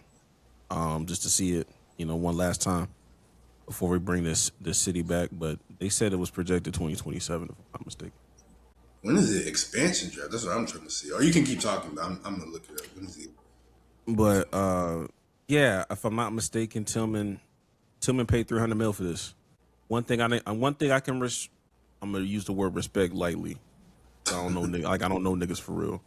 Speaker 2: just to see it, one last time before we bring this city back. But they said it was projected 2027, if I'm not mistaken.
Speaker 3: When is the expansion draft? That's what I'm trying to see. Or you can keep talking, but I'm going to look it up. When is it?
Speaker 2: But, yeah, if I'm not mistaken, Tillman paid $300 million for this. One thing I can I'm going to use the word respect lightly. I don't know niggas for real.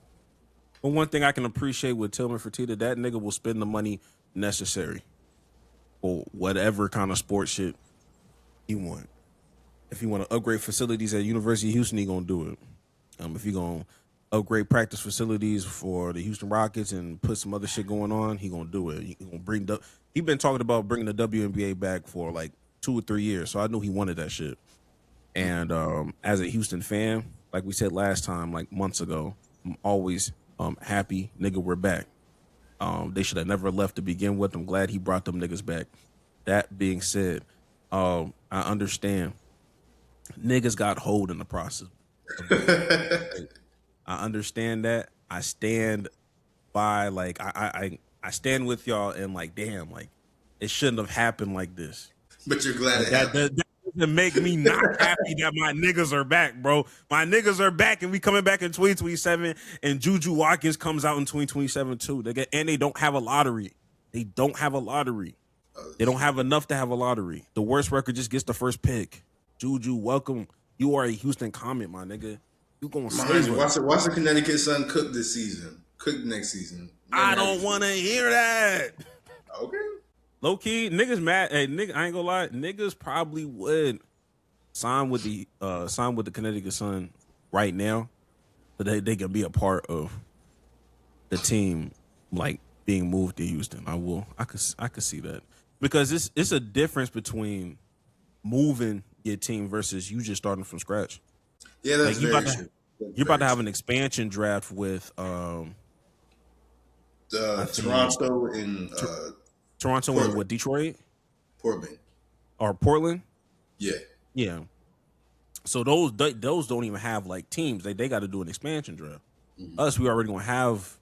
Speaker 2: But one thing I can appreciate with Tillman Fertitta, that nigga will spend the money necessary for whatever kind of sports shit he want. If he want to upgrade facilities at University of Houston, he gonna do it. If he gonna upgrade practice facilities for the Houston Rockets and put some other shit going on, he gonna do it. He gonna he been talking about bringing the WNBA back for like 2 or 3 years, so I knew he wanted that shit. And as a Houston fan, like we said last time, like months ago, I'm always happy, nigga, we're back. They should have never left to begin with. I'm glad he brought them niggas back. That being said, I understand niggas got hold in the process. I understand that. I stand by, like, I stand with y'all, and like, damn, like, it shouldn't have happened like this.
Speaker 3: But you're glad it happened.
Speaker 2: to make me not happy that my niggas are back, bro. My niggas are back, and we coming back in 2027. And Juju Watkins comes out in 2027 too. They don't have a lottery. They don't have a lottery. They don't have enough to have a lottery. The worst record just gets the first pick. Juju, welcome. You are a Houston Comet, my nigga. You gonna save
Speaker 3: watch the Connecticut Sun cook this season. Cook next season.
Speaker 2: I don't want to hear that.
Speaker 3: Okay.
Speaker 2: Low key, niggas mad. Hey, nigga, I ain't gonna lie. Niggas probably would sign with the Connecticut Sun right now, so they can be a part of the team, like being moved to Houston. I could see that, because it's a difference between moving your team versus you just starting from scratch.
Speaker 3: Yeah, that's
Speaker 2: like
Speaker 3: very true.
Speaker 2: You're about to have an expansion draft with
Speaker 3: Toronto and
Speaker 2: Toronto
Speaker 3: Portland.
Speaker 2: and what, Detroit
Speaker 3: Portland.
Speaker 2: or Portland?
Speaker 3: Yeah.
Speaker 2: So those don't even have like teams. They got to do an expansion draft. Mm-hmm. Us, we already gonna have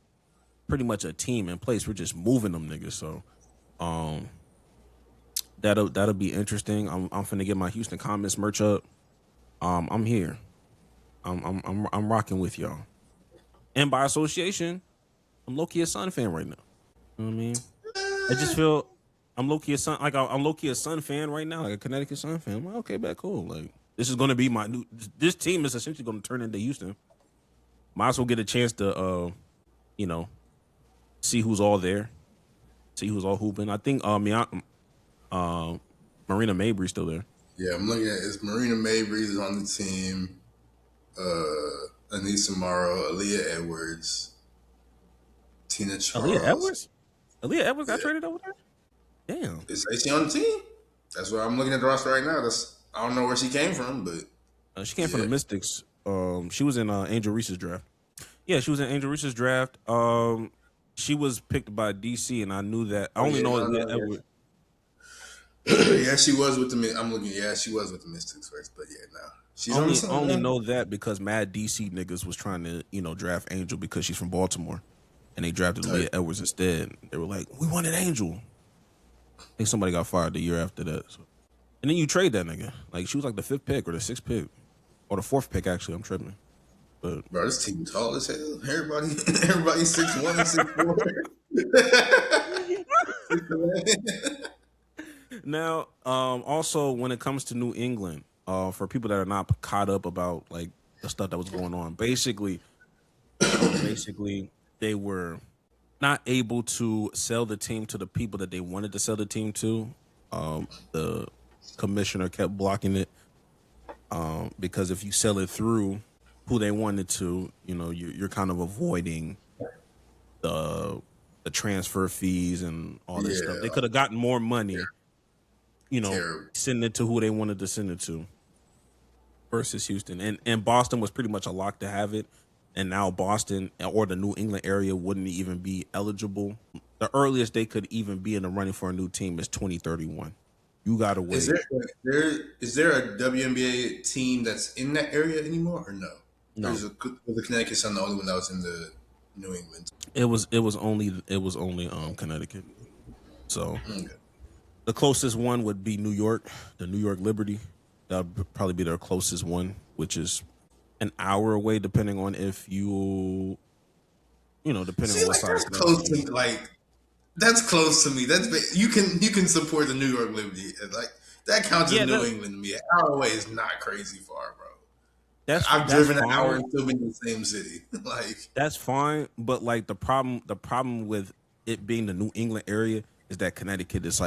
Speaker 2: pretty much a team in place. We're just moving them niggas. So that'll be interesting. I'm finna get my Houston Comets merch up. I'm here. I'm rocking with y'all. And by association, I'm low-key a Sun fan right now. You know what I mean? I just feel I'm low-key a Sun, I'm low-key a Sun fan right now, like a Connecticut Sun fan. I'm like, okay, bet, cool. Like, this is gonna be my new. This team is essentially gonna turn into Houston. Might as well get a chance to, see who's all there, see who's all hooping. I think Marina Mabry's still there.
Speaker 3: Yeah, I'm looking at it's Marina Mabry's on the team. Anissa Morrow, Aaliyah Edwards, Tina Charles.
Speaker 2: Aaliyah Edwards got traded over there? Damn.
Speaker 3: Is she on the team? That's what I'm looking at the roster right now. I don't know where she came from, but
Speaker 2: she came from the Mystics. She was in Angel Reese's draft. Yeah, she was in Angel Reese's draft. She was picked by DC, and I knew that. I only know Aaliyah Edwards.
Speaker 3: Yeah, she was with the. I'm looking. Yeah, she was with the Mystics first, but yeah, no. She's
Speaker 2: only know that because mad DC niggas was trying to draft Angel because she's from Baltimore, and they drafted Aaliyah Edwards instead. They were like, we wanted Angel. I think somebody got fired the year after that. So. And then you trade that nigga. Like, she was like the 5th pick or the 6th pick or the 4th pick. Actually, I'm tripping. But
Speaker 3: bro, this team tall as hell. Everybody's 6'1" and 6'4".
Speaker 2: Now, also when it comes to New England, for people that are not caught up about like the stuff that was going on, basically they were not able to sell the team to the people that they wanted to sell the team to. The commissioner kept blocking it because if you sell it through who they wanted to, you're kind of avoiding the transfer fees and all this stuff. They could have gotten more money. Sending it to who they wanted to send it to versus Houston. And Boston was pretty much a lock to have it. And now Boston or the New England area wouldn't even be eligible. The earliest they could even be in the running for a new team is 2031. You got to wait.
Speaker 3: Is there a WNBA team that's in that area anymore or no?
Speaker 2: No.
Speaker 3: Was the Connecticut Sun the only one that was in the New England?
Speaker 2: It was only Connecticut. So the closest one would be New York, the New York Liberty. That would probably be their closest one, which is an hour away, depending on if depending on what side.
Speaker 3: That's close to that's close to me. That's you can support the New York Liberty. Like that counts as New England to me. An hour away is not crazy far, bro. I've driven an hour and still been in the same city.
Speaker 2: That's fine, but like the problem with it being the New England area is that Connecticut is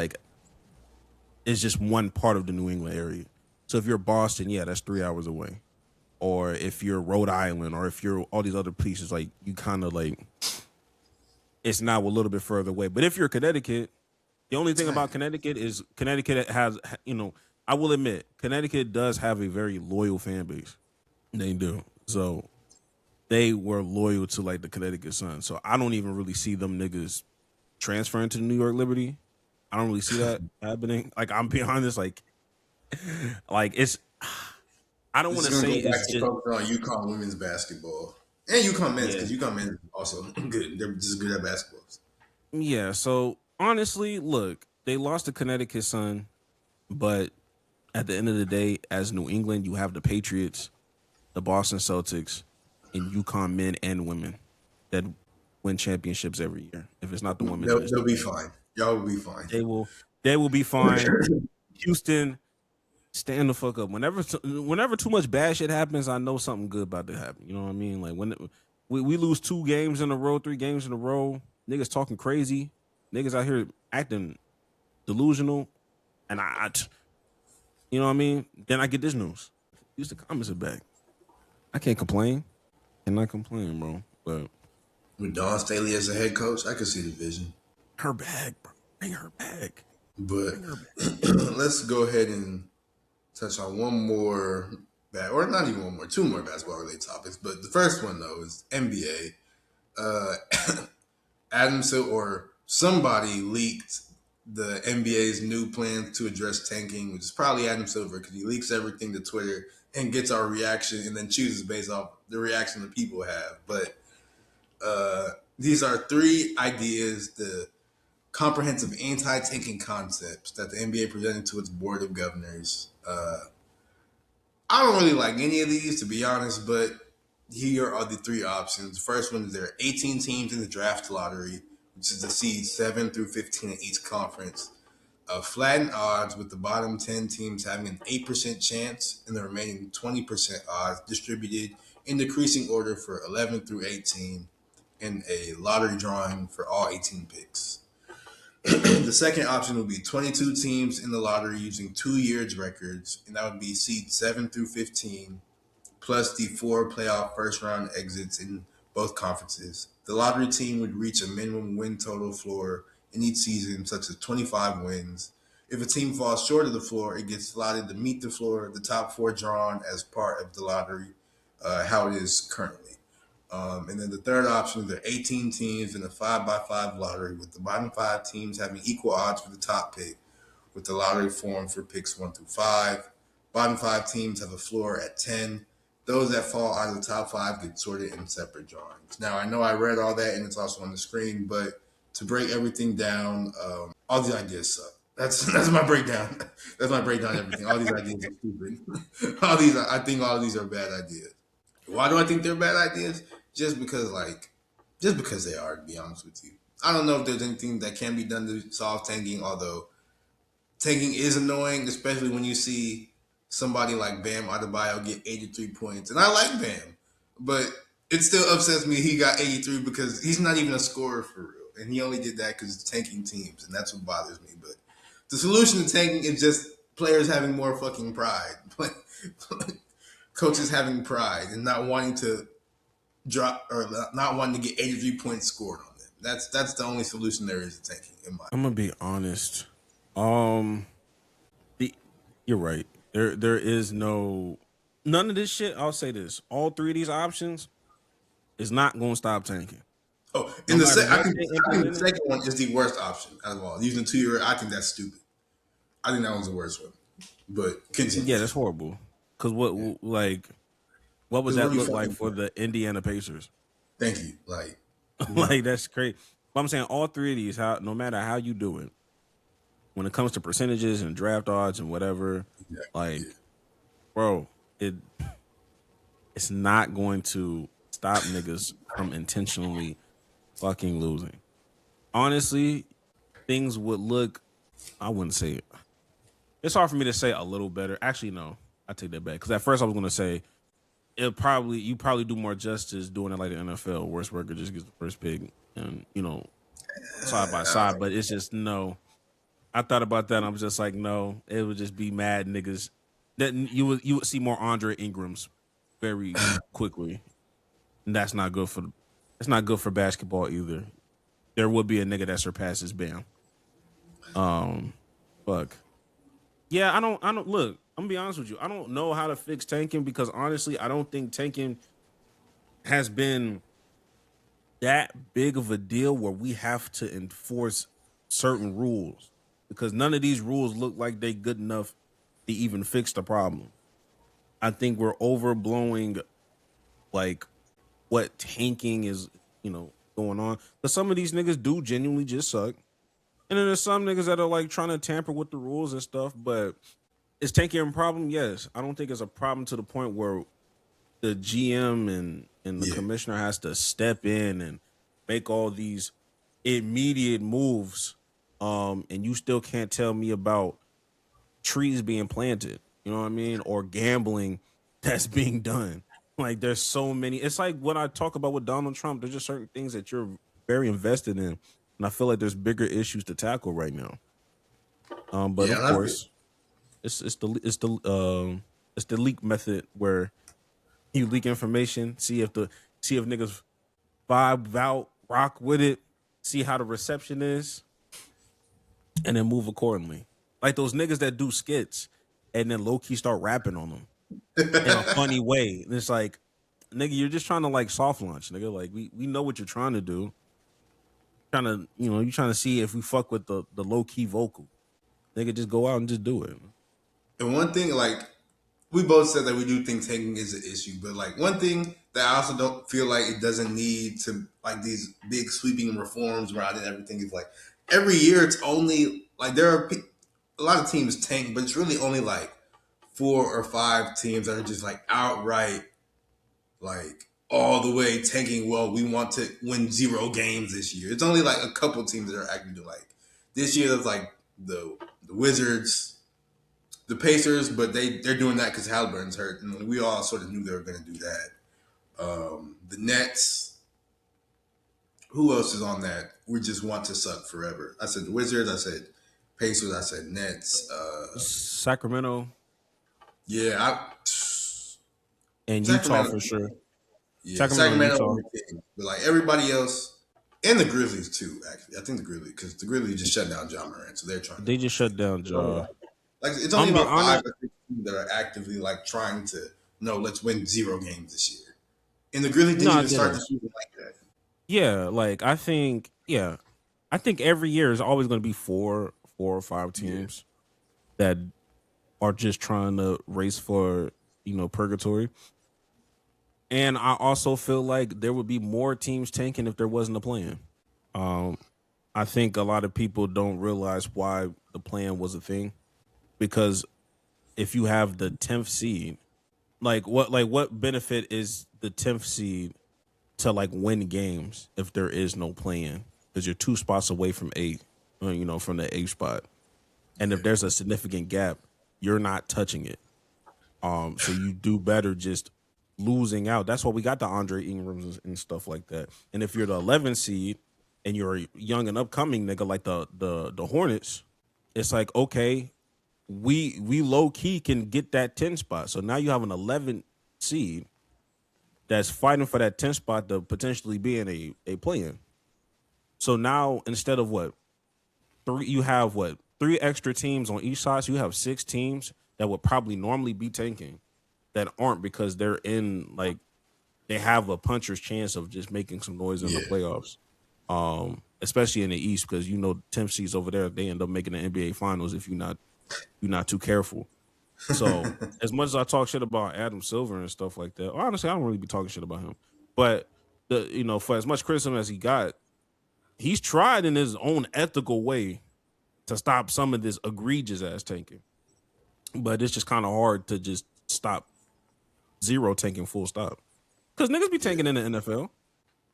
Speaker 2: it's just one part of the New England area. So if you're Boston, that's 3 hours away. Or if you're Rhode Island, or if you're all these other places, like you kind of it's now a little bit further away. But if you're Connecticut, the only thing about Connecticut is Connecticut has, I will admit, Connecticut does have a very loyal fan base. They do. So they were loyal to the Connecticut Sun. So I don't even really see them niggas transferring to the New York Liberty. I don't really see that happening. I'm being honest, it's. I don't want to say it's just
Speaker 3: on UConn women's basketball and UConn men's because UConn men's also good. They're just good at basketball.
Speaker 2: Yeah. So honestly, look, they lost to Connecticut Sun, but at the end of the day, as New England, you have the Patriots, the Boston Celtics, and UConn men and women that win championships every year. If it's not the women, then it's
Speaker 3: They'll
Speaker 2: the
Speaker 3: be
Speaker 2: men.
Speaker 3: fine. Y'all will be fine.
Speaker 2: They will be fine. Houston, stand the fuck up. Whenever too much bad shit happens, I know something good about to happen. You know what I mean? Like when we lose 2 games in a row, 3 games in a row, niggas talking crazy, niggas out here acting delusional, and you know what I mean? Then I get this news. Houston Comets are back. I can't complain. Cannot complain, bro. But
Speaker 3: With Dawn Staley as a head coach, I could see the vision.
Speaker 2: her back, bro. Bring her back.
Speaker 3: But
Speaker 2: Bring her back.
Speaker 3: let's go ahead and touch on one more, or not even one more, 2 more basketball related topics. But the first one though is NBA. Adam Silver or somebody leaked the NBA's new plans to address tanking, which is probably Adam Silver because he leaks everything to Twitter and gets our reaction and then chooses based off the reaction that people have. But these are 3 ideas, the comprehensive anti-tanking concepts that the NBA presented to its board of governors. I don't really like any of these, to be honest, but here are the 3 options. The first one is there are 18 teams in the draft lottery, which is the seeds 7 through 15 in each conference. Flattened odds with the bottom 10 teams having an 8% chance and the remaining 20% odds distributed in decreasing order for 11 through 18 and a lottery drawing for all 18 picks. The second option would be 22 teams in the lottery using 2 years records, and that would be seed 7 through 15, plus the 4 playoff first round exits in both conferences. The lottery team would reach a minimum win total floor in each season, such as 25 wins. If a team falls short of the floor, it gets slotted to meet the floor, the top 4 drawn as part of the lottery, how it is currently. And then the third option, there are 18 teams in a 5x5 lottery with the bottom 5 teams having equal odds for the top pick, with the lottery formed for picks 1 through 5. Bottom 5 teams have a floor at 10. Those that fall out of the top 5 get sorted in separate drawings. Now, I know I read all that and it's also on the screen, but to break everything down, all these ideas suck. That's my breakdown. That's my breakdown of everything. All these ideas are stupid. I think all of these are bad ideas. Why do I think they're bad ideas? Just because they are, to be honest with you. I don't know if there's anything that can be done to solve tanking, although tanking is annoying, especially when you see somebody like Bam Adebayo get 83 points. And I like Bam, but it still upsets me he got 83 because he's not even a scorer for real. And he only did that because it's tanking teams, and that's what bothers me. But the solution to tanking is just players having more fucking pride. Coaches having pride and not wanting to drop or not wanting to get 83 points scored on them. That's the only solution there is to tanking.
Speaker 2: I'm gonna be honest. You're right. There is none of this shit. I'll say this: all 3 of these options is not going to stop tanking.
Speaker 3: Oh, in the I think the second one is the worst option out of all. Using 2 year, I think that's stupid. I think that one's the worst one. But continue.
Speaker 2: Yeah, that's horrible. Because what would that look like for the Indiana Pacers?
Speaker 3: Thank you. Like
Speaker 2: that's crazy. But I'm saying all 3 of these, no matter how you do it, when it comes to percentages and draft odds and whatever, bro, it's not going to stop niggas from intentionally fucking losing. Honestly, things would look, I wouldn't say it. It's hard for me to say a little better. Actually, no, I take that back. Because at first I was going to say, you probably do more justice doing it like the NFL. Worst record just gets the first pick and, side by side. But it's just, no. I thought about that and I was just like, no, it would just be mad niggas. That you would see more Andre Ingrams very quickly. And that's not good for basketball either. There would be a nigga that surpasses Bam. Fuck. Yeah, I don't look, I'm gonna be honest with you. I don't know how to fix tanking because honestly, I don't think tanking has been that big of a deal where we have to enforce certain rules because none of these rules look like they good enough to even fix the problem. I think we're overblowing like what tanking is, going on. But some of these niggas do genuinely just suck. And then there's some niggas that are like trying to tamper with the rules and stuff, but Is tanking a problem? Yes. I don't think it's a problem to the point where the GM and the
Speaker 3: Yeah.
Speaker 2: commissioner has to step in and make all these immediate moves. And you still can't tell me about trees being planted, you know what I mean? Or gambling that's being done. Like there's so many. It's like when I talk about with Donald Trump, there's just certain things that you're very invested in. And I feel like there's bigger issues to tackle right now. But
Speaker 3: Yeah,
Speaker 2: of
Speaker 3: and I feel,
Speaker 2: course, it's the leak method where you leak information, see if niggas vibe out, rock with it, see how the reception is, and then move accordingly. Like those niggas that do skits and then low key start rapping on them in a funny way. And it's like, nigga, you're just trying to like soft launch, nigga. Like we know what you're trying to do. Trying to, you're trying to see if we fuck with the low key vocal. Nigga, just go out and just do it.
Speaker 3: and one thing, like, we both said that we do think tanking is an issue, but like one thing that I also don't feel like it doesn't need to like these big sweeping reforms around it. Everything is like every year it's only like there are a lot of teams tank, but it's really only like 4 or 5 teams that are just like outright like all the way tanking. Well, we want to win 0 games this year. It's only like a couple teams that are actually like this year. There's like the Wizards, the Pacers, but they're doing that because Halliburton's hurt, and we all sort of knew they were going to do that. The Nets. Who else is on that? We just want to suck forever. I said the Wizards. I said Pacers. I said Nets.
Speaker 2: Sacramento
Speaker 3: Yeah,
Speaker 2: and Utah
Speaker 3: Sacramento.
Speaker 2: for sure.
Speaker 3: Yeah,
Speaker 2: Sacramento and
Speaker 3: Sacramento.
Speaker 2: Utah.
Speaker 3: But like everybody else, and the Grizzlies too. Actually, I think the Grizzlies because the Grizzlies just shut down John Morant, so they're trying to.
Speaker 2: They just shut down
Speaker 3: It's only
Speaker 2: Ja.
Speaker 3: like it's only
Speaker 2: I'm be
Speaker 3: about 5
Speaker 2: honest.
Speaker 3: or 6 teams that are actively like trying to no, let's win 0 games this year. And the Grizzlies didn't
Speaker 2: No,
Speaker 3: even start the season like that.
Speaker 2: yeah, like I think every year is always going to be four or five teams that are just trying to race for purgatory. And I also feel like there would be more teams tanking if there wasn't a plan. Um, I think a lot of people don't realize why the plan was a thing because if you have the 10th seed, what benefit is the 10th seed to like win games if there is no plan? Because you're 2 spots away from 8, from the 8th spot. And if there's a significant gap, you're not touching it. So you do better just losing out. That's why we got the Andre Ingrams and stuff like that. And if you're the 11th seed and you're a young and upcoming nigga like the Hornets, it's like, okay, we low key can get that 10 spot. So now you have an 11th seed that's fighting for that 10 spot to potentially be in a play-in. So now instead of you have 3 extra teams on each side. So you have 6 teams that would probably normally be tanking that aren't because they're in like they have a puncher's chance of just making some noise in the playoffs. Especially in the East because 10th seeds over there they end up making the NBA Finals if you're not too careful. So as much as I talk shit about Adam Silver and stuff like that, honestly I don't really be talking shit about him. But for as much criticism as he got, he's tried in his own ethical way to stop some of this egregious ass tanking. But it's just kind of hard to just stop 0 tanking full stop. Because niggas be tanking in the NFL.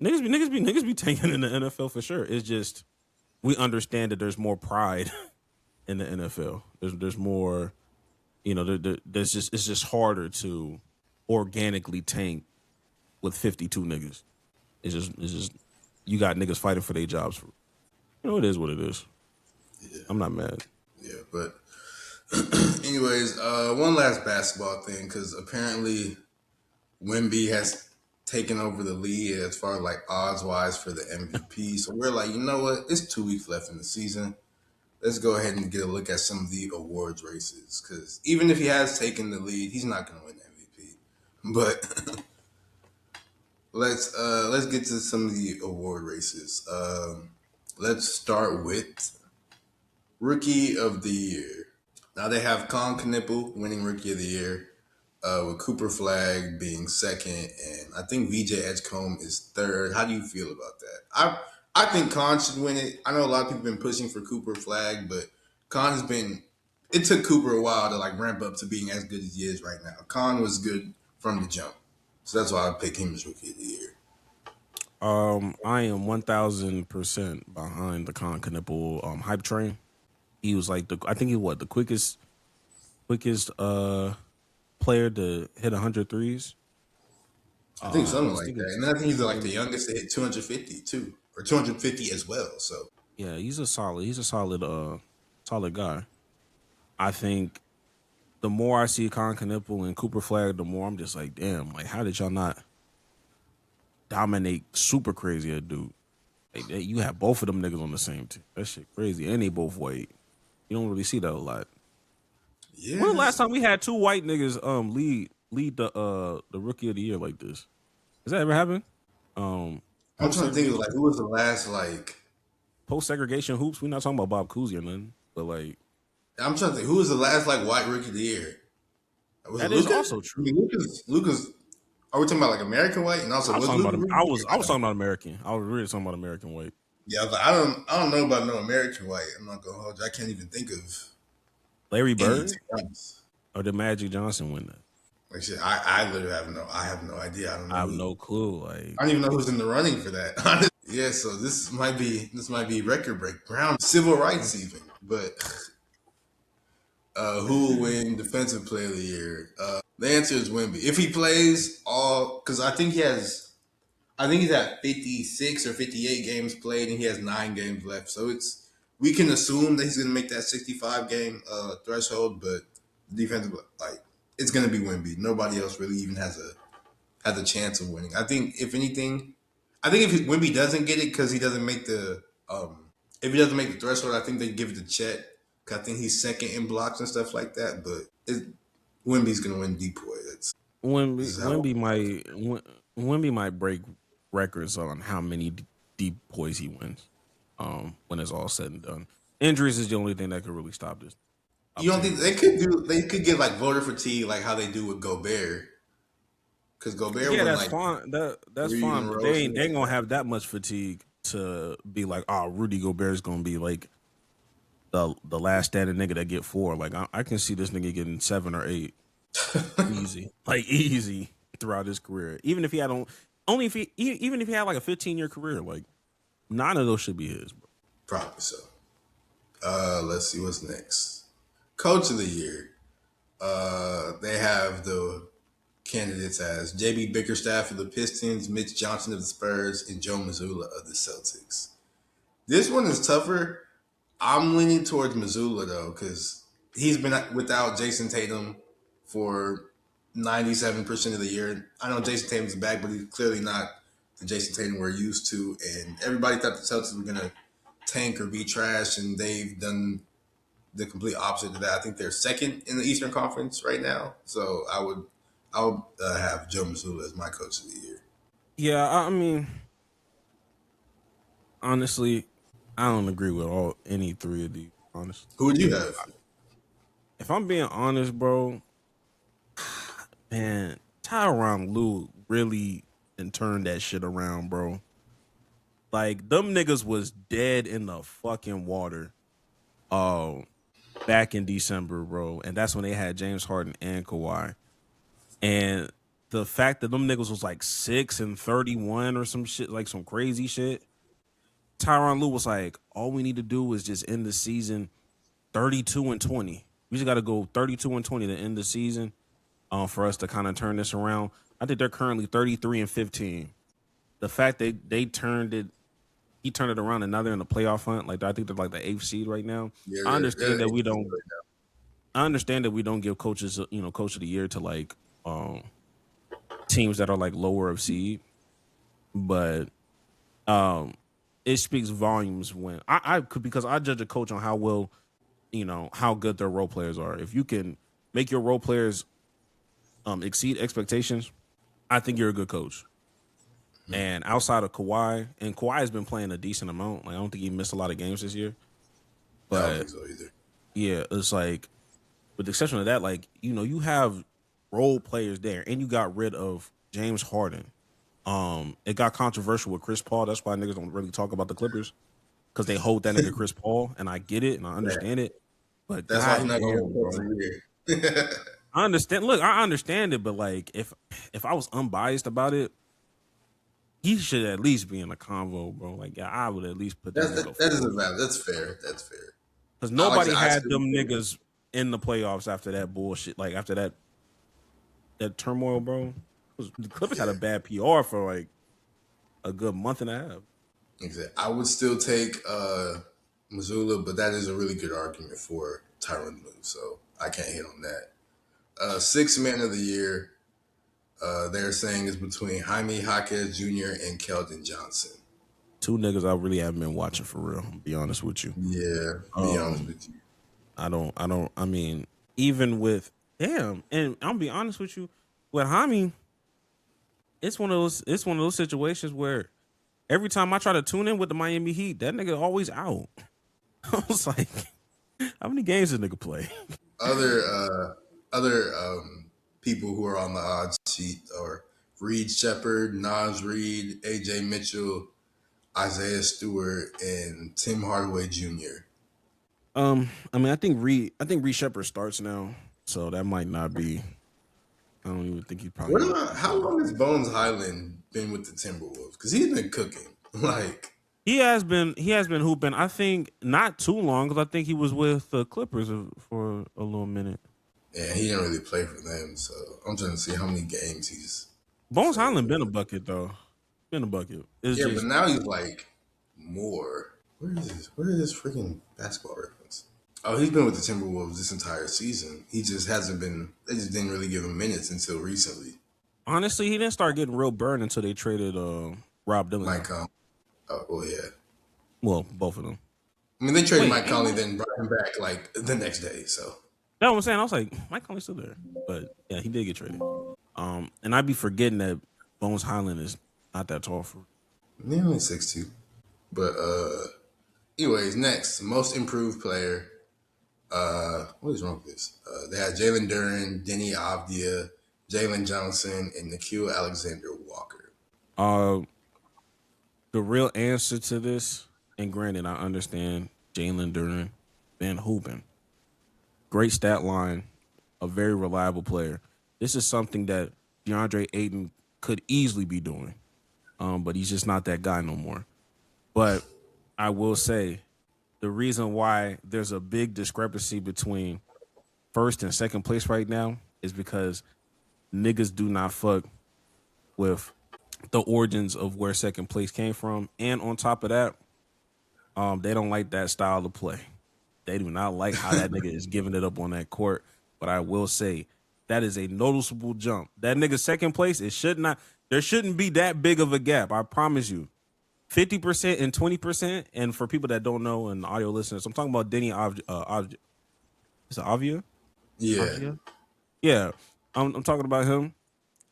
Speaker 2: Niggas be tanking in the NFL for sure. It's just we understand that there's more pride in the NFL. There's more, there's just it's just harder to organically tank with 52 niggas. It's just you got niggas fighting for their jobs. It is what it is.
Speaker 3: Yeah.
Speaker 2: I'm not mad.
Speaker 3: Yeah, but anyways, one last basketball thing because apparently Wemby has taken over the lead as far as like odds wise for the MVP. So we're like, you know what? It's 2 weeks left in the season. Let's go ahead and get a look at some of the awards races because even if he has taken the lead, he's not going to win MVP. But let's get to some of the award races. Let's start with Rookie of the Year. Now they have Colin Knippel winning Rookie of the Year, with Cooper Flag being second, and I think VJ Edgecombe is third. How do you feel about that? I think Colin should win it. I know a lot of people have been pushing for Cooper Flag, but Colin has been it took Cooper a while to like ramp up to being as good as he is right now. Con was good from the jump, so that's why I picked him as rookie of the year.
Speaker 2: I am 1000% behind the Con Knipple hype train. He was like I think he the quickest player to hit 100 threes.
Speaker 3: I think something like that. And then I think he's like the youngest to hit 250 too, or 250 as well. So
Speaker 2: yeah, he's a solid solid guy. I think the more I see Con Knipple and Cooper Flag, the more I'm just like, damn, like how did y'all not dominate super crazy a dude? Like, you have both of them niggas on the same team. That shit crazy. And they both white. You don't really see that a lot.
Speaker 3: yeah.
Speaker 2: When the last time we had two white niggas lead the rookie of the year like this? Has that ever happened?
Speaker 3: I'm trying to think of like who was the last like
Speaker 2: Post segregation hoops. We're not talking about Bob Cousy or nothing, but like
Speaker 3: I'm trying to think who was the last like white rookie of the year. Was
Speaker 2: that
Speaker 3: it
Speaker 2: is
Speaker 3: Luka?
Speaker 2: also true.
Speaker 3: I mean, Lucas. Are we talking about like American white? And also,
Speaker 2: I was
Speaker 3: was
Speaker 2: talking
Speaker 3: Luka
Speaker 2: about
Speaker 3: rookie?
Speaker 2: I was talking about American. I was really talking about American white.
Speaker 3: Yeah, I was like, I don't know about no American white. I'm not gonna hold you. I can't even think of
Speaker 2: Larry
Speaker 3: any.
Speaker 2: Bird or did Magic Johnson win that?
Speaker 3: Like shit, I literally have no idea. I don't know.
Speaker 2: I have no clue. Like
Speaker 3: I don't even know who's in the running for that. Yeah, so this might be record break ground civil rights even. But who will win defensive player of the year? The answer is Wemby. If he plays all, because I think he's at 56 or 58 games played, and he has 9 games left. So we can assume that he's going to make that 65 game threshold, but defensive like it's going to be Wemby. Nobody else really even has a chance of winning. I think if anything, if Wemby doesn't get it because he doesn't make the if he doesn't make the threshold, I think they give it to Chet. Cause I think he's second in blocks and stuff like that. But Wemby's going to win Depoy.
Speaker 2: Wemby might break records on how many deep poise he wins. When it's all said and done, injuries is the only thing that could really stop this.
Speaker 3: You don't think they could get like voter fatigue like how they do with Gobert? Because Gobert,
Speaker 2: yeah,
Speaker 3: won,
Speaker 2: that's
Speaker 3: like,
Speaker 2: fine. That's fine. But they ain't gonna have that much fatigue to be like, oh, Rudy Gobert's gonna be like the last standing nigga that get 4. Like I can see this nigga getting 7 or 8 easy throughout his career. Even if he had even if he had like a 15-year career, like 9 of those should be his. Bro.
Speaker 3: Probably so. Let's see what's next. Coach of the year. They have the candidates as JB Bickerstaff of the Pistons, Mitch Johnson of the Spurs, and Joe Mazzulla of the Celtics. This one is tougher. I'm leaning towards Mazzulla though, because he's been without Jason Tatum for 97% of the year. I know Jason Tatum's back, but he's clearly not the Jason Tatum we're used to. And everybody thought the Celtics were gonna tank or be trash, and they've done the complete opposite of that. I think they're second in the Eastern Conference right now. So I would have Joe Mazzulla as my coach of the year.
Speaker 2: Yeah, I mean, honestly, I don't agree with any 3 of these. Honestly,
Speaker 3: Who would you have?
Speaker 2: if I'm being honest, bro, man, Tyronn Lue really turned that shit around, bro. Like them niggas was dead in the fucking water. Back in December, bro, and that's when they had James Harden and Kawhi. And the fact that them niggas was like 6-31 or some shit, like some crazy shit. Tyronn Lue was like, all we need to do is just end the season 32-20. We just got to go 32-20 to end the season for us to kind of turn this around. I think they're currently 33-15. The fact that he turned it around, and now they're in the playoff hunt. Like I think they're like the 8th seed right now.
Speaker 3: Yeah,
Speaker 2: I understand that we don't. I understand that we don't give coaches, coach of the year to like teams that are like lower of seed, but it speaks volumes when because I judge a coach on how well, how good their role players are. If you can make your role players exceed expectations, I think you're a good coach. And outside of Kawhi, and Kawhi has been playing a decent amount. Like I don't think he missed a lot of games this year. But
Speaker 3: I don't think so either.
Speaker 2: Yeah, it's like, with the exception of that, like, you have role players there, and you got rid of James Harden. It got controversial with Chris Paul. That's why niggas don't really talk about the Clippers, because they hold that nigga Chris Paul, and I get it and I understand it. But
Speaker 3: That's why he's not gonna
Speaker 2: goddamn,
Speaker 3: win
Speaker 2: bro.
Speaker 3: Coach of the Year.
Speaker 2: I understand. Look, I understand it, but like, if I was unbiased about it, he should at least be in a convo, bro. Like, yeah, I would at least put that nigga
Speaker 3: That isn't
Speaker 2: forward
Speaker 3: valid. That's fair. That's fair.
Speaker 2: because
Speaker 3: I like
Speaker 2: nobody
Speaker 3: I
Speaker 2: had
Speaker 3: still
Speaker 2: them niggas in the playoffs after that bullshit. Like after that turmoil, bro. The Clippers had a bad PR for like a good month and a half.
Speaker 3: exactly. I would still take Missoula, but that is a really good argument for Tyronn Lue, so I can't hit on that. Sixth man of the year, they're saying is between Jaime Jaquez Jr. and Keldon Johnson.
Speaker 2: Two niggas I really haven't been watching for real. I'll be honest with you.
Speaker 3: Yeah, be honest with you.
Speaker 2: I mean, even with damn, and I'll be honest with you, with Jaime, it's one of those situations where every time I try to tune in with the Miami Heat, that nigga always out. I was like, how many games did nigga play?
Speaker 3: Other people who are on the odds sheet are Reed Shepard, Naz Reid, AJ Mitchell, Isaiah Stewart, and Tim Hardaway Jr.
Speaker 2: I mean, I think Reed Shepard starts now, so that might not be. I don't even think he probably.
Speaker 3: How long has Bones Highland been with the Timberwolves? Because he's been cooking. Like
Speaker 2: He has been hooping. I think not too long because I think he was with the Clippers for a little minute.
Speaker 3: yeah, he didn't really play for them, so I'm trying to see how many games he's.
Speaker 2: Bones Highland been a bucket though. Been a bucket. It's
Speaker 3: Yeah,
Speaker 2: just,
Speaker 3: but now he's like more. Where is this? Where is this freaking basketball reference? Oh, he's been with the Timberwolves this entire season. He just hasn't been. They just didn't really give him minutes until recently.
Speaker 2: honestly, he didn't start getting real burned until they traded Rob Dylan.
Speaker 3: Mike Conley. Oh, well, yeah.
Speaker 2: Well, both of them.
Speaker 3: I mean, they traded
Speaker 2: Wait,
Speaker 3: Mike Conley, then brought him back like the next day. So
Speaker 2: That's what I'm saying. I was like, Mike Conley's still there, but yeah, he did get traded. And I'd be forgetting that Bones Highland is not that tall for.
Speaker 3: yeah, only 6'2". But anyways, next most improved player. What is wrong with this? They had Jalen Duren, Denny Avdia, Jalen Johnson, and Nikhil Alexander Walker.
Speaker 2: The real answer to this, and granted, I understand Jalen Duren been hooping. Great stat line, a very reliable player. This is something that DeAndre Ayton could easily be doing, but he's just not that guy no more. But I will say the reason why there's a big discrepancy between first and second place right now is because niggas do not fuck with the origins of where second place came from. And on top of that, they don't like that style of play. They do not like how that nigga is giving it up on that court. But I will say that is a noticeable jump. That nigga second place, there shouldn't be that big of a gap. I promise you. 50% and 20%. And for people that don't know and audio listeners, I'm talking about Denny Avdia. Is it Avdia?
Speaker 3: Yeah.
Speaker 2: Avdia? Yeah. I'm talking about him.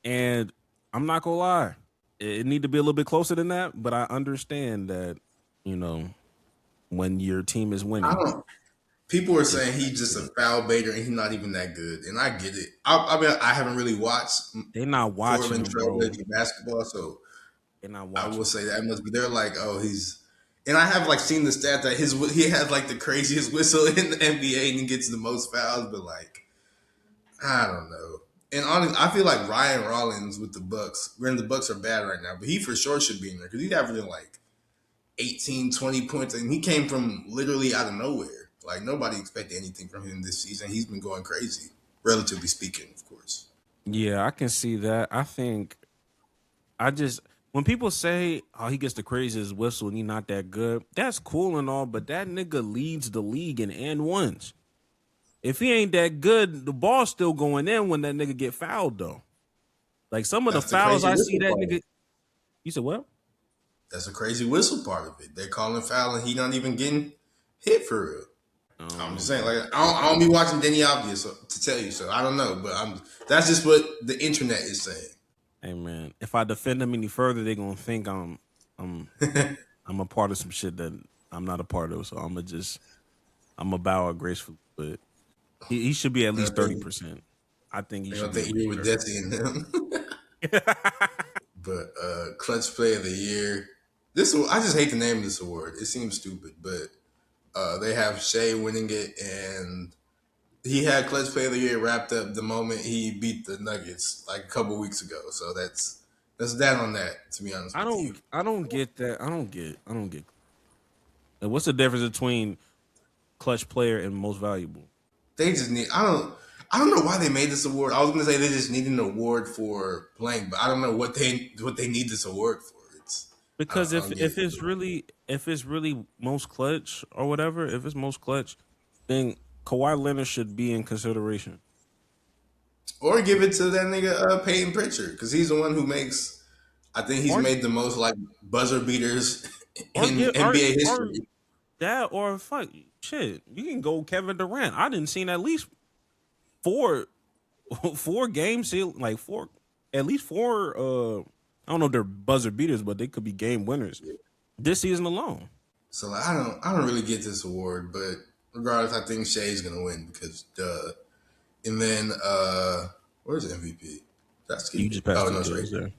Speaker 2: And I'm not gonna lie. It need to be a little bit closer than that, but I understand that, when your team is winning.
Speaker 3: People are saying he's just a foul baiter and he's not even that good, and I get it. I mean, I haven't really watched.
Speaker 2: They're not watching him, bro.
Speaker 3: Basketball, so
Speaker 2: they're not watching.
Speaker 3: I will say that much. But they're like, oh, he's. And I have like seen the stat that he has like the craziest whistle in the NBA and he gets the most fouls, but like, I don't know. And honestly, I feel like Ryan Rollins with the Bucks. Granted, the Bucks are bad right now, but he for sure should be in there because he's averaging like 18, 20 points, and he came from literally out of nowhere. Like, nobody expected anything from him this season. He's been going crazy, relatively speaking, of course.
Speaker 2: Yeah, I can see that. I think when people say, oh, he gets the craziest whistle and he's not that good, that's cool and all, but that nigga leads the league in and ones. If he ain't that good, the ball's still going in when that nigga get fouled, though. Like, some of the fouls I see that nigga... You said what?
Speaker 3: That's a crazy whistle part of it. They're calling foul and he not even getting hit for real. I'm just saying, like, I don't be watching Denny Avdia to tell you, so I don't know, but that's just what the internet is saying.
Speaker 2: Hey man, if I defend him any further, they're gonna think I'm a part of some shit that I'm not a part of. So I'm gonna bow out gracefully, but he should be at least 30%. I think he should.
Speaker 3: I think you're with Desi and him. But clutch play of the year. I just hate the name of this award. It seems stupid, but They have Shea winning it, and he had Clutch Player of the Year wrapped up the moment he beat the Nuggets like a couple weeks ago. So that's that on that. To be honest with you,
Speaker 2: I don't get that. I don't get. And what's the difference between clutch player and most valuable?
Speaker 3: they just need. I don't know why they made this award. I was gonna say they just need an award for playing, but I don't know what they need this award for.
Speaker 2: Because
Speaker 3: I don't get
Speaker 2: if
Speaker 3: it.
Speaker 2: it's really most clutch or whatever, if it's most clutch, then Kawhi Leonard should be in consideration.
Speaker 3: Or give it to that nigga Peyton Pritchard because he's the one who makes. I think he's
Speaker 2: Or
Speaker 3: made the most like buzzer beaters
Speaker 2: or
Speaker 3: in
Speaker 2: get
Speaker 3: NBA
Speaker 2: or
Speaker 3: history.
Speaker 2: that or fuck shit. You can go Kevin Durant. I didn't seen at least four games, like four, at least four. I don't know if they're buzzer beaters, but they could be game winners this season alone.
Speaker 3: So like, I don't really get this award, but regardless, I think Shea's gonna win because duh. And then where's MVP? That's
Speaker 2: You just passed
Speaker 3: no,
Speaker 2: it
Speaker 3: it's
Speaker 2: to
Speaker 3: right
Speaker 2: us
Speaker 3: here.
Speaker 2: there.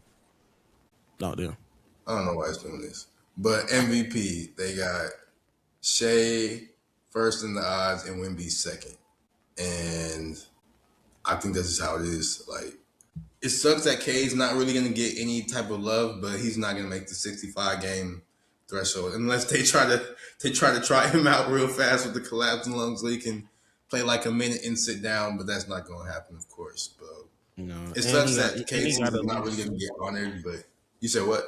Speaker 2: No, there.
Speaker 3: I don't know why it's doing this. But MVP, they got Shea first in the odds and Wemby second. And I think that's just how it is. Like, it sucks that K's not really going to get any type of love, but he's not going to make the 65 game threshold unless they try to try him out real fast with the collapsing lungs so he can play like a minute and sit down. But that's not going to happen, of course. But
Speaker 2: No,
Speaker 3: it sucks that K's is
Speaker 2: got
Speaker 3: not really going to get honored. But you said what?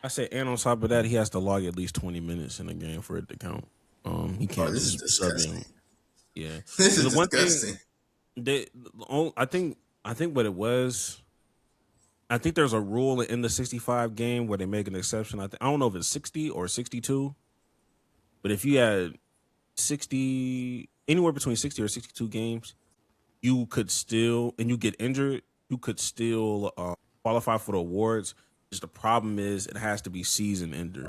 Speaker 2: I said, and on top of that, he has to log at least 20 minutes in a game for it to count. He can't.
Speaker 3: This is
Speaker 2: just sub in.
Speaker 3: disgusting.
Speaker 2: Yeah,
Speaker 3: This is
Speaker 2: the one
Speaker 3: disgusting.
Speaker 2: thing I think what it was. I think there's a rule in the 65 game where they make an exception. I don't know if it's 60 or 62, but if you had 60, anywhere between 60 or 62 games, you could still, and you get injured, you could still qualify for the awards. Just the problem is it has to be season ending,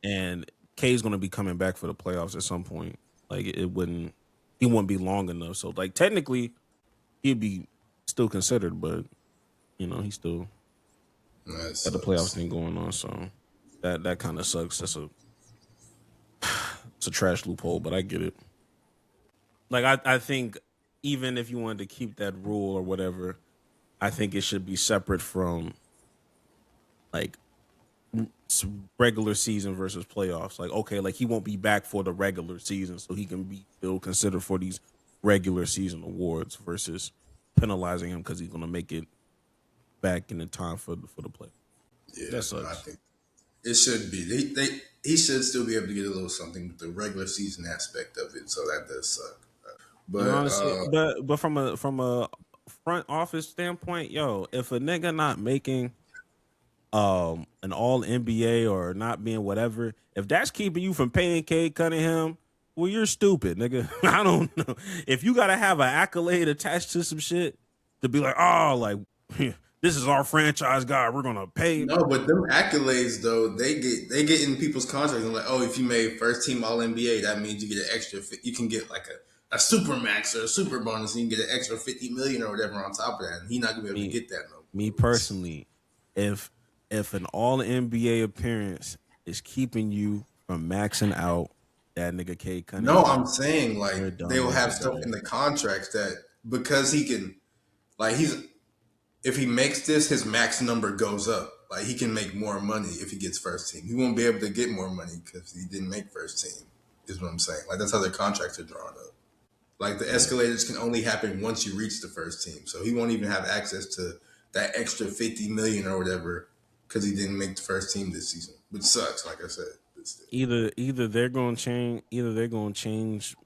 Speaker 2: and K is going to be coming back for the playoffs at some point. Like he wouldn't be long enough. So like technically, he'd be still considered, but he's still got the playoffs thing going on. So that kind of sucks. It's a trash loophole, but I get it. Like I think even if you wanted to keep that rule or whatever, I think it should be separate from like regular season versus playoffs. Like, okay, like he won't be back for the regular season, so he can be still considered for these regular season awards versus penalizing him because he's going to make it back in the time for the play.
Speaker 3: Yeah,
Speaker 2: that sucks.
Speaker 3: I think it should be. He should still be able to get a little something with the regular season aspect of it. So that does suck. But
Speaker 2: Honestly, but from a front office standpoint, if a nigga not making an all NBA or not being whatever, if that's keeping you from paying Cade Cunningham, well, you're stupid, nigga. I don't know. If you gotta have an accolade attached to some shit to be like, oh, like this is our franchise guy, we're gonna pay.
Speaker 3: No, but them accolades though, they get in people's contracts and like, oh, if you made first team All NBA, that means you get an extra. You can get like a super max or a super bonus, and you can get an extra $50 million or whatever on top of that. And he's not gonna be able to get that.
Speaker 2: Me personally, if an All NBA appearance is keeping you from maxing out that nigga Cade Cunningham.
Speaker 3: No, I'm saying like they will have stuff in the contracts that because he can, like if he makes this, his max number goes up. Like he can make more money if he gets first team. He won't be able to get more money because he didn't make first team. Is what I'm saying. Like that's how their contracts are drawn up. Like the escalators can only happen once you reach the first team. So he won't even have access to that extra $50 million or whatever because he didn't make the first team this season, which sucks. Like I said.
Speaker 2: Either they're going to change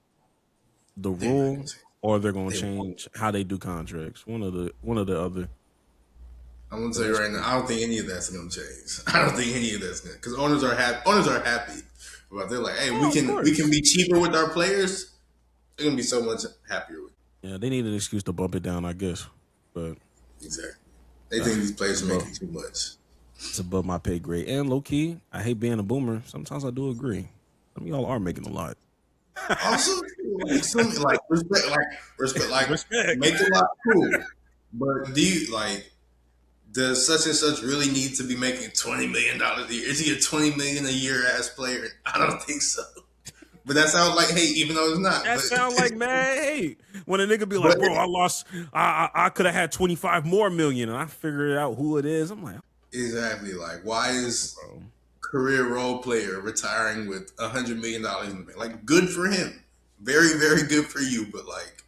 Speaker 2: the rule or they're going to change how they do contracts. One of the other.
Speaker 3: I'm gonna tell you right now, I don't think any of that's gonna change. I don't think any of that's gonna because owners are happy. Owners are happy about. They're like, hey, we can be cheaper with our players. They're gonna be so much happier with.
Speaker 2: Yeah, they need an excuse to bump it down, I guess. But
Speaker 3: exactly, they think these players are making too much.
Speaker 2: It's above my pay grade. And low key, I hate being a boomer. Sometimes I do agree. Some of y'all are making a lot.
Speaker 3: Also, like respect, make a lot cool. But does such and such really need to be making $20 million a year? Is he a $20 million a year ass player? I don't think so. But that sounds like hate, even though it's not.
Speaker 2: That sound like mad hate. When a nigga be like,
Speaker 3: But-
Speaker 2: bro, I lost, I could have had 25 more million, and I figured out who it is. I'm like,
Speaker 3: Exactly. Like, why is career role player retiring with $100 million in the bank? Like, good for him. Very, very good for you. But like,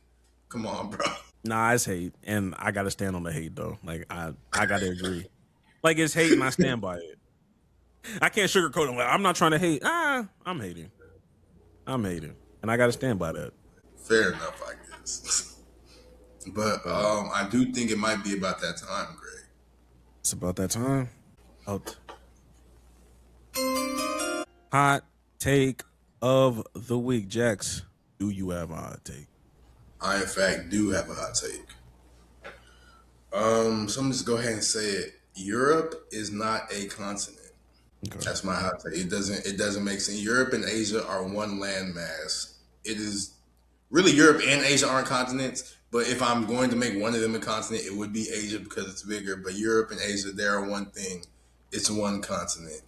Speaker 3: come on, bro.
Speaker 2: nah, it's hate, and I gotta stand on the hate though. Like I gotta agree. Like it's hate, and I stand by it. I can't sugarcoat it. Like, I'm not trying to hate. I'm hating. And I gotta stand by that.
Speaker 3: Fair enough, I guess. But I do think it might be about that time, Greg.
Speaker 2: It's about that time. Hot take of the week, Jax. Do you have a hot take?
Speaker 3: I, in fact, do have a hot take. So I'm just go ahead and say it. Europe is not a continent.
Speaker 2: Okay.
Speaker 3: That's my hot take. It doesn't make sense. Europe and Asia are one landmass. It is really Europe and Asia aren't continents. But if I'm going to make one of them a continent, it would be Asia because it's bigger. But Europe and Asia, they are one thing. It's one continent.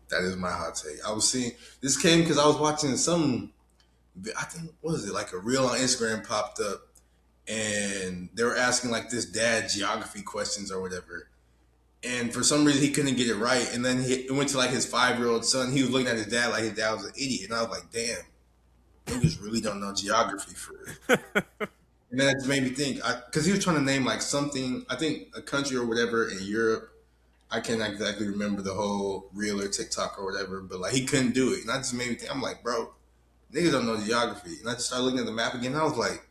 Speaker 3: That is my hot take. I was seeing this came because I was watching I think, what is it, like a reel on Instagram popped up, and they were asking like this dad geography questions or whatever. And for some reason, he couldn't get it right. And then it went to like his 5-year-old son. He was looking at his dad like his dad was an idiot. And I was like, damn, niggas really don't know geography for real. And then that just made me think, because he was trying to name like something, I think a country or whatever in Europe. I can't exactly remember the whole reel or TikTok or whatever, but like he couldn't do it. And that just made me think, I'm like, bro, niggas don't know geography. And I just started looking at the map again. And I was like,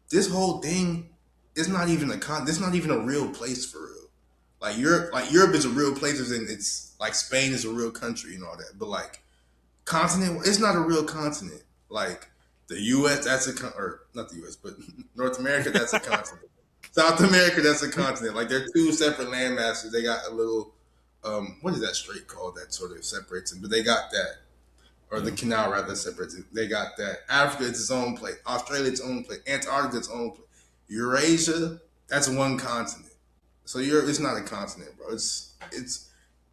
Speaker 3: this whole thing is not even this is not even a real place for real. Like Europe is a real place, and it's like Spain is a real country and all that. But like continent, it's not a real continent. Like the U.S., that's or not the U.S., but North America, that's a continent. South America, that's a continent. Like they're two separate land masses. They got a little, what is that strait called that sort of separates them? But they got that, or the canal rather separates it. They got that. Africa is its own place. Australia its own place. Antarctica its own place. Eurasia, that's one continent. So Europe, it's not a continent, bro. It's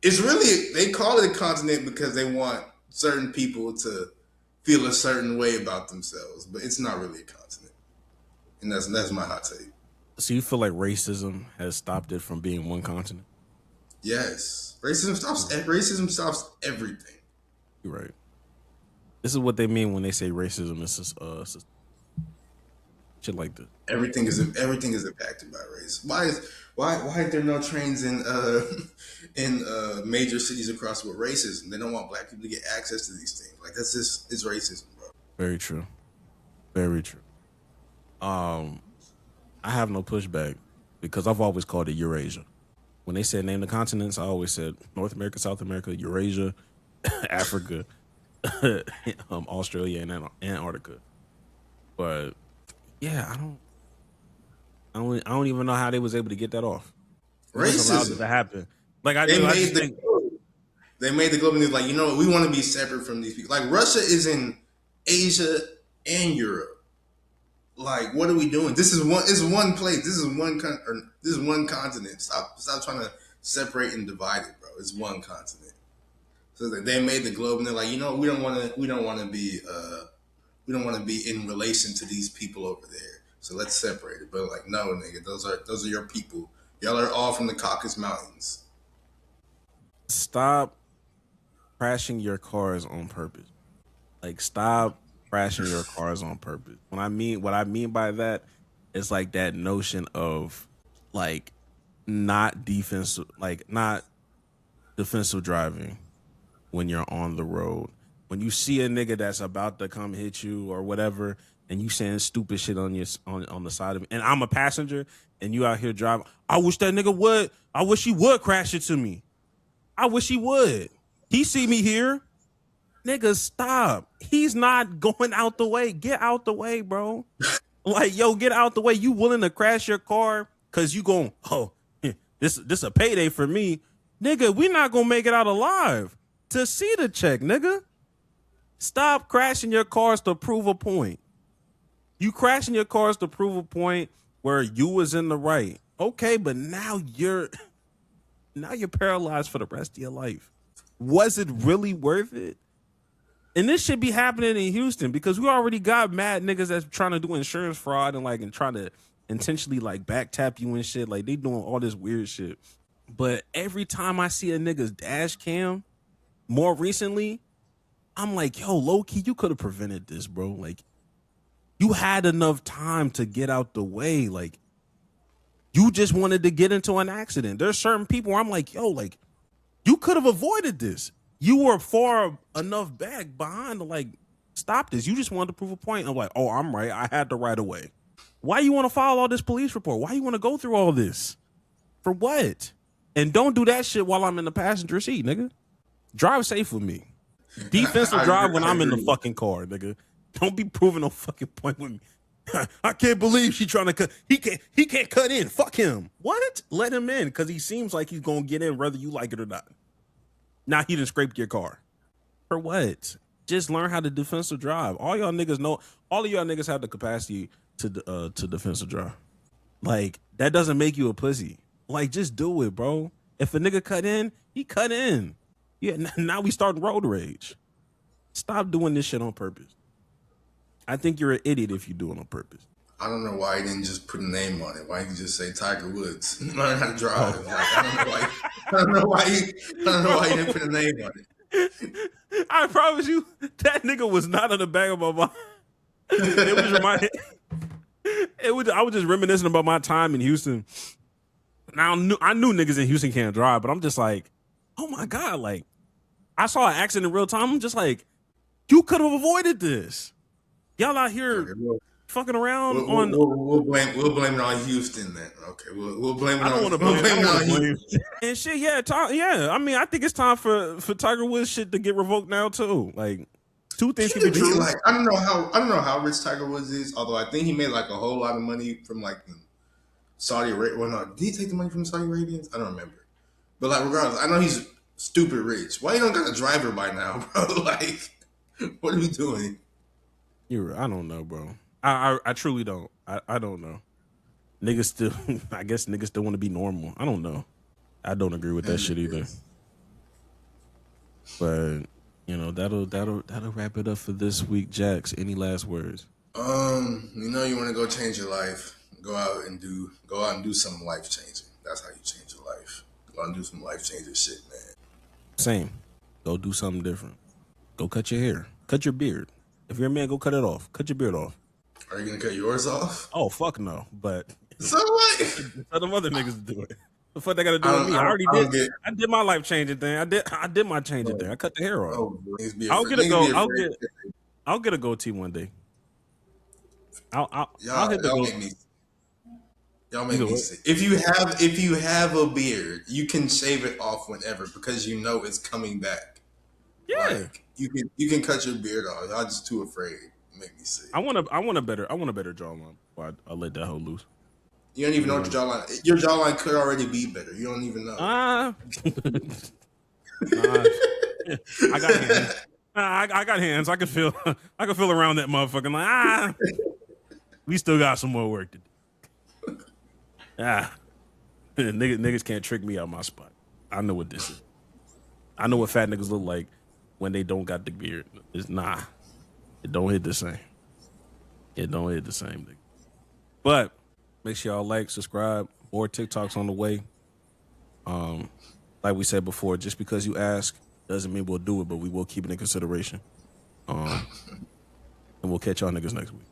Speaker 3: really, they call it a continent because they want certain people to feel a certain way about themselves, but it's not really a continent. And that's my hot take.
Speaker 2: So you feel like racism has stopped it from being one continent?
Speaker 3: Yes. Racism stops everything.
Speaker 2: You're right. This is what they mean when they say racism is shit like this.
Speaker 3: Everything is impacted by race. Why are there no trains in major cities across the world? Racism. They don't want black people to get access to these things. Like that's just, it's racism, bro.
Speaker 2: Very true. Very true. I have no pushback because I've always called it Eurasia. When they said name the continents, I always said North America, South America, Eurasia, Africa, Australia, and Antarctica. But yeah, I don't even know how they was able to get that off.
Speaker 3: Racism
Speaker 2: allowed it to happen. Like
Speaker 3: they made the globe and they're like, you know what, we want to be separate from these people. Like Russia is in Asia and Europe. Like, what are we doing? This is one place. This is one continent. Stop trying to separate and divide it, bro. It's one continent. So they made the globe, and they're like, you know, we don't want to be in relation to these people over there. So let's separate it. But like, no, nigga, those are your people. Y'all are all from the Caucasus Mountains.
Speaker 2: Stop crashing your cars on purpose. Like, stop crashing your cars on purpose. What I mean by that is like that notion of like not defensive driving when you're on the road. When you see a nigga that's about to come hit you or whatever, and you saying stupid shit on the side of me, and I'm a passenger, and you out here driving, I wish that nigga would. I wish he would crash into me. I wish he would. He see me here. Nigga, stop. He's not going out the way. Get out the way, bro. Like, yo, get out the way. You willing to crash your car because you going, oh, this a payday for me. Nigga, we not going to make it out alive to see the check, nigga. Stop crashing your cars to prove a point. You crashing your cars to prove a point where you was in the right. Okay, but now you're Now you're paralyzed for the rest of your life. Was it really worth it? And this should be happening in Houston because we already got mad niggas that's trying to do insurance fraud and trying to intentionally like back tap you and shit. Like they doing all this weird shit. But every time I see a nigga's dash cam, more recently, I'm like, yo, low key, you could have prevented this, bro. Like, you had enough time to get out the way. Like, you just wanted to get into an accident. There's certain people where I'm like, yo, like, you could have avoided this. You were far enough back behind to like stop this. You just wanted to prove a point. I'm like, oh, I'm right. I had the right of way. Why you want to file all this police report? Why you want to go through all this? For what? And don't do that shit while I'm in the passenger seat, nigga. Drive safe with me. Defensive drive when I'm in the fucking car, nigga. Don't be proving no fucking point with me. I can't believe she trying to cut. He can't cut in. Fuck him. What? Let him in because he seems like he's gonna get in whether you like it or not. Now he done scraped your car. For what? Just learn how to defensive drive. All y'all niggas know. All of y'all niggas have the capacity to defensive drive. Like that doesn't make you a pussy. Like just do it, bro. If a nigga cut in, he cut in. Yeah. Now we starting road rage. Stop doing this shit on purpose. I think you're an idiot if you do it on purpose.
Speaker 3: I don't know why he didn't just put a name on it. Why he just say Tiger Woods? Learn how to drive. Like, I don't know why he didn't put a name on it.
Speaker 2: I promise you, that nigga was not on the back of my mind. It was reminding. I was just reminiscing about my time in Houston. Now I knew niggas in Houston can't drive, but I'm just like, oh my god! Like, I saw an accident in real time. I'm just like, you could have avoided this. Y'all out here. Fucking around
Speaker 3: we'll blame it on Houston then. Okay, we'll blame it.
Speaker 2: I don't want to blame it on Houston. And shit, yeah. I mean, I think it's time for Tiger Woods shit to get revoked now too. Like, two things can be true.
Speaker 3: Like, I don't know how rich Tiger Woods is. Although I think he made like a whole lot of money from like Saudi Arabia. Well, no, did he take the money from the Saudi Arabians? I don't remember. But like, regardless, I know he's stupid rich. Why you don't got a driver by now, bro? Like, what are we doing?
Speaker 2: I don't know, bro. I truly don't. I don't know. Niggas still, I guess niggas still want to be normal. I don't know. I don't agree with that shit either. But you know that'll wrap it up for this week. Jax, any last words?
Speaker 3: You know you want to go change your life. Go out and do something life changing. That's how you change your life. Go out and do some life changing shit, man.
Speaker 2: Same. Go do something different. Go cut your hair. Cut your beard. If you're a man, go cut it off. Cut your beard off.
Speaker 3: Are you gonna cut yours off?
Speaker 2: Oh fuck no! But
Speaker 3: so what?
Speaker 2: Tell them other niggas to do it. The fuck they gotta do with me? I already did. I did my life changing thing. I did my changing thing. I cut the hair off.
Speaker 3: Oh,
Speaker 2: I'll get a goatee one day. I'll hit the goatee.
Speaker 3: Y'all make me sick. If you have a beard, you can shave it off whenever because you know it's coming back.
Speaker 2: Yeah,
Speaker 3: like, you can cut your beard off. Y'all just too afraid. Make me sick.
Speaker 2: I want a better jawline. I let that hoe loose.
Speaker 3: You don't even know what your jawline. Your jawline could already be better. You don't even know.
Speaker 2: I got hands. I got hands. I can feel around that motherfucker. Like we still got some more work to do. Niggas can't trick me out my spot. I know what this is. I know what fat niggas look like when they don't got the beard. It's It don't hit the same. It don't hit the same, nigga. But make sure y'all like, subscribe. More TikToks on the way. Like we said before, just because you ask doesn't mean we'll do it, but we will keep it in consideration. And we'll catch y'all niggas next week.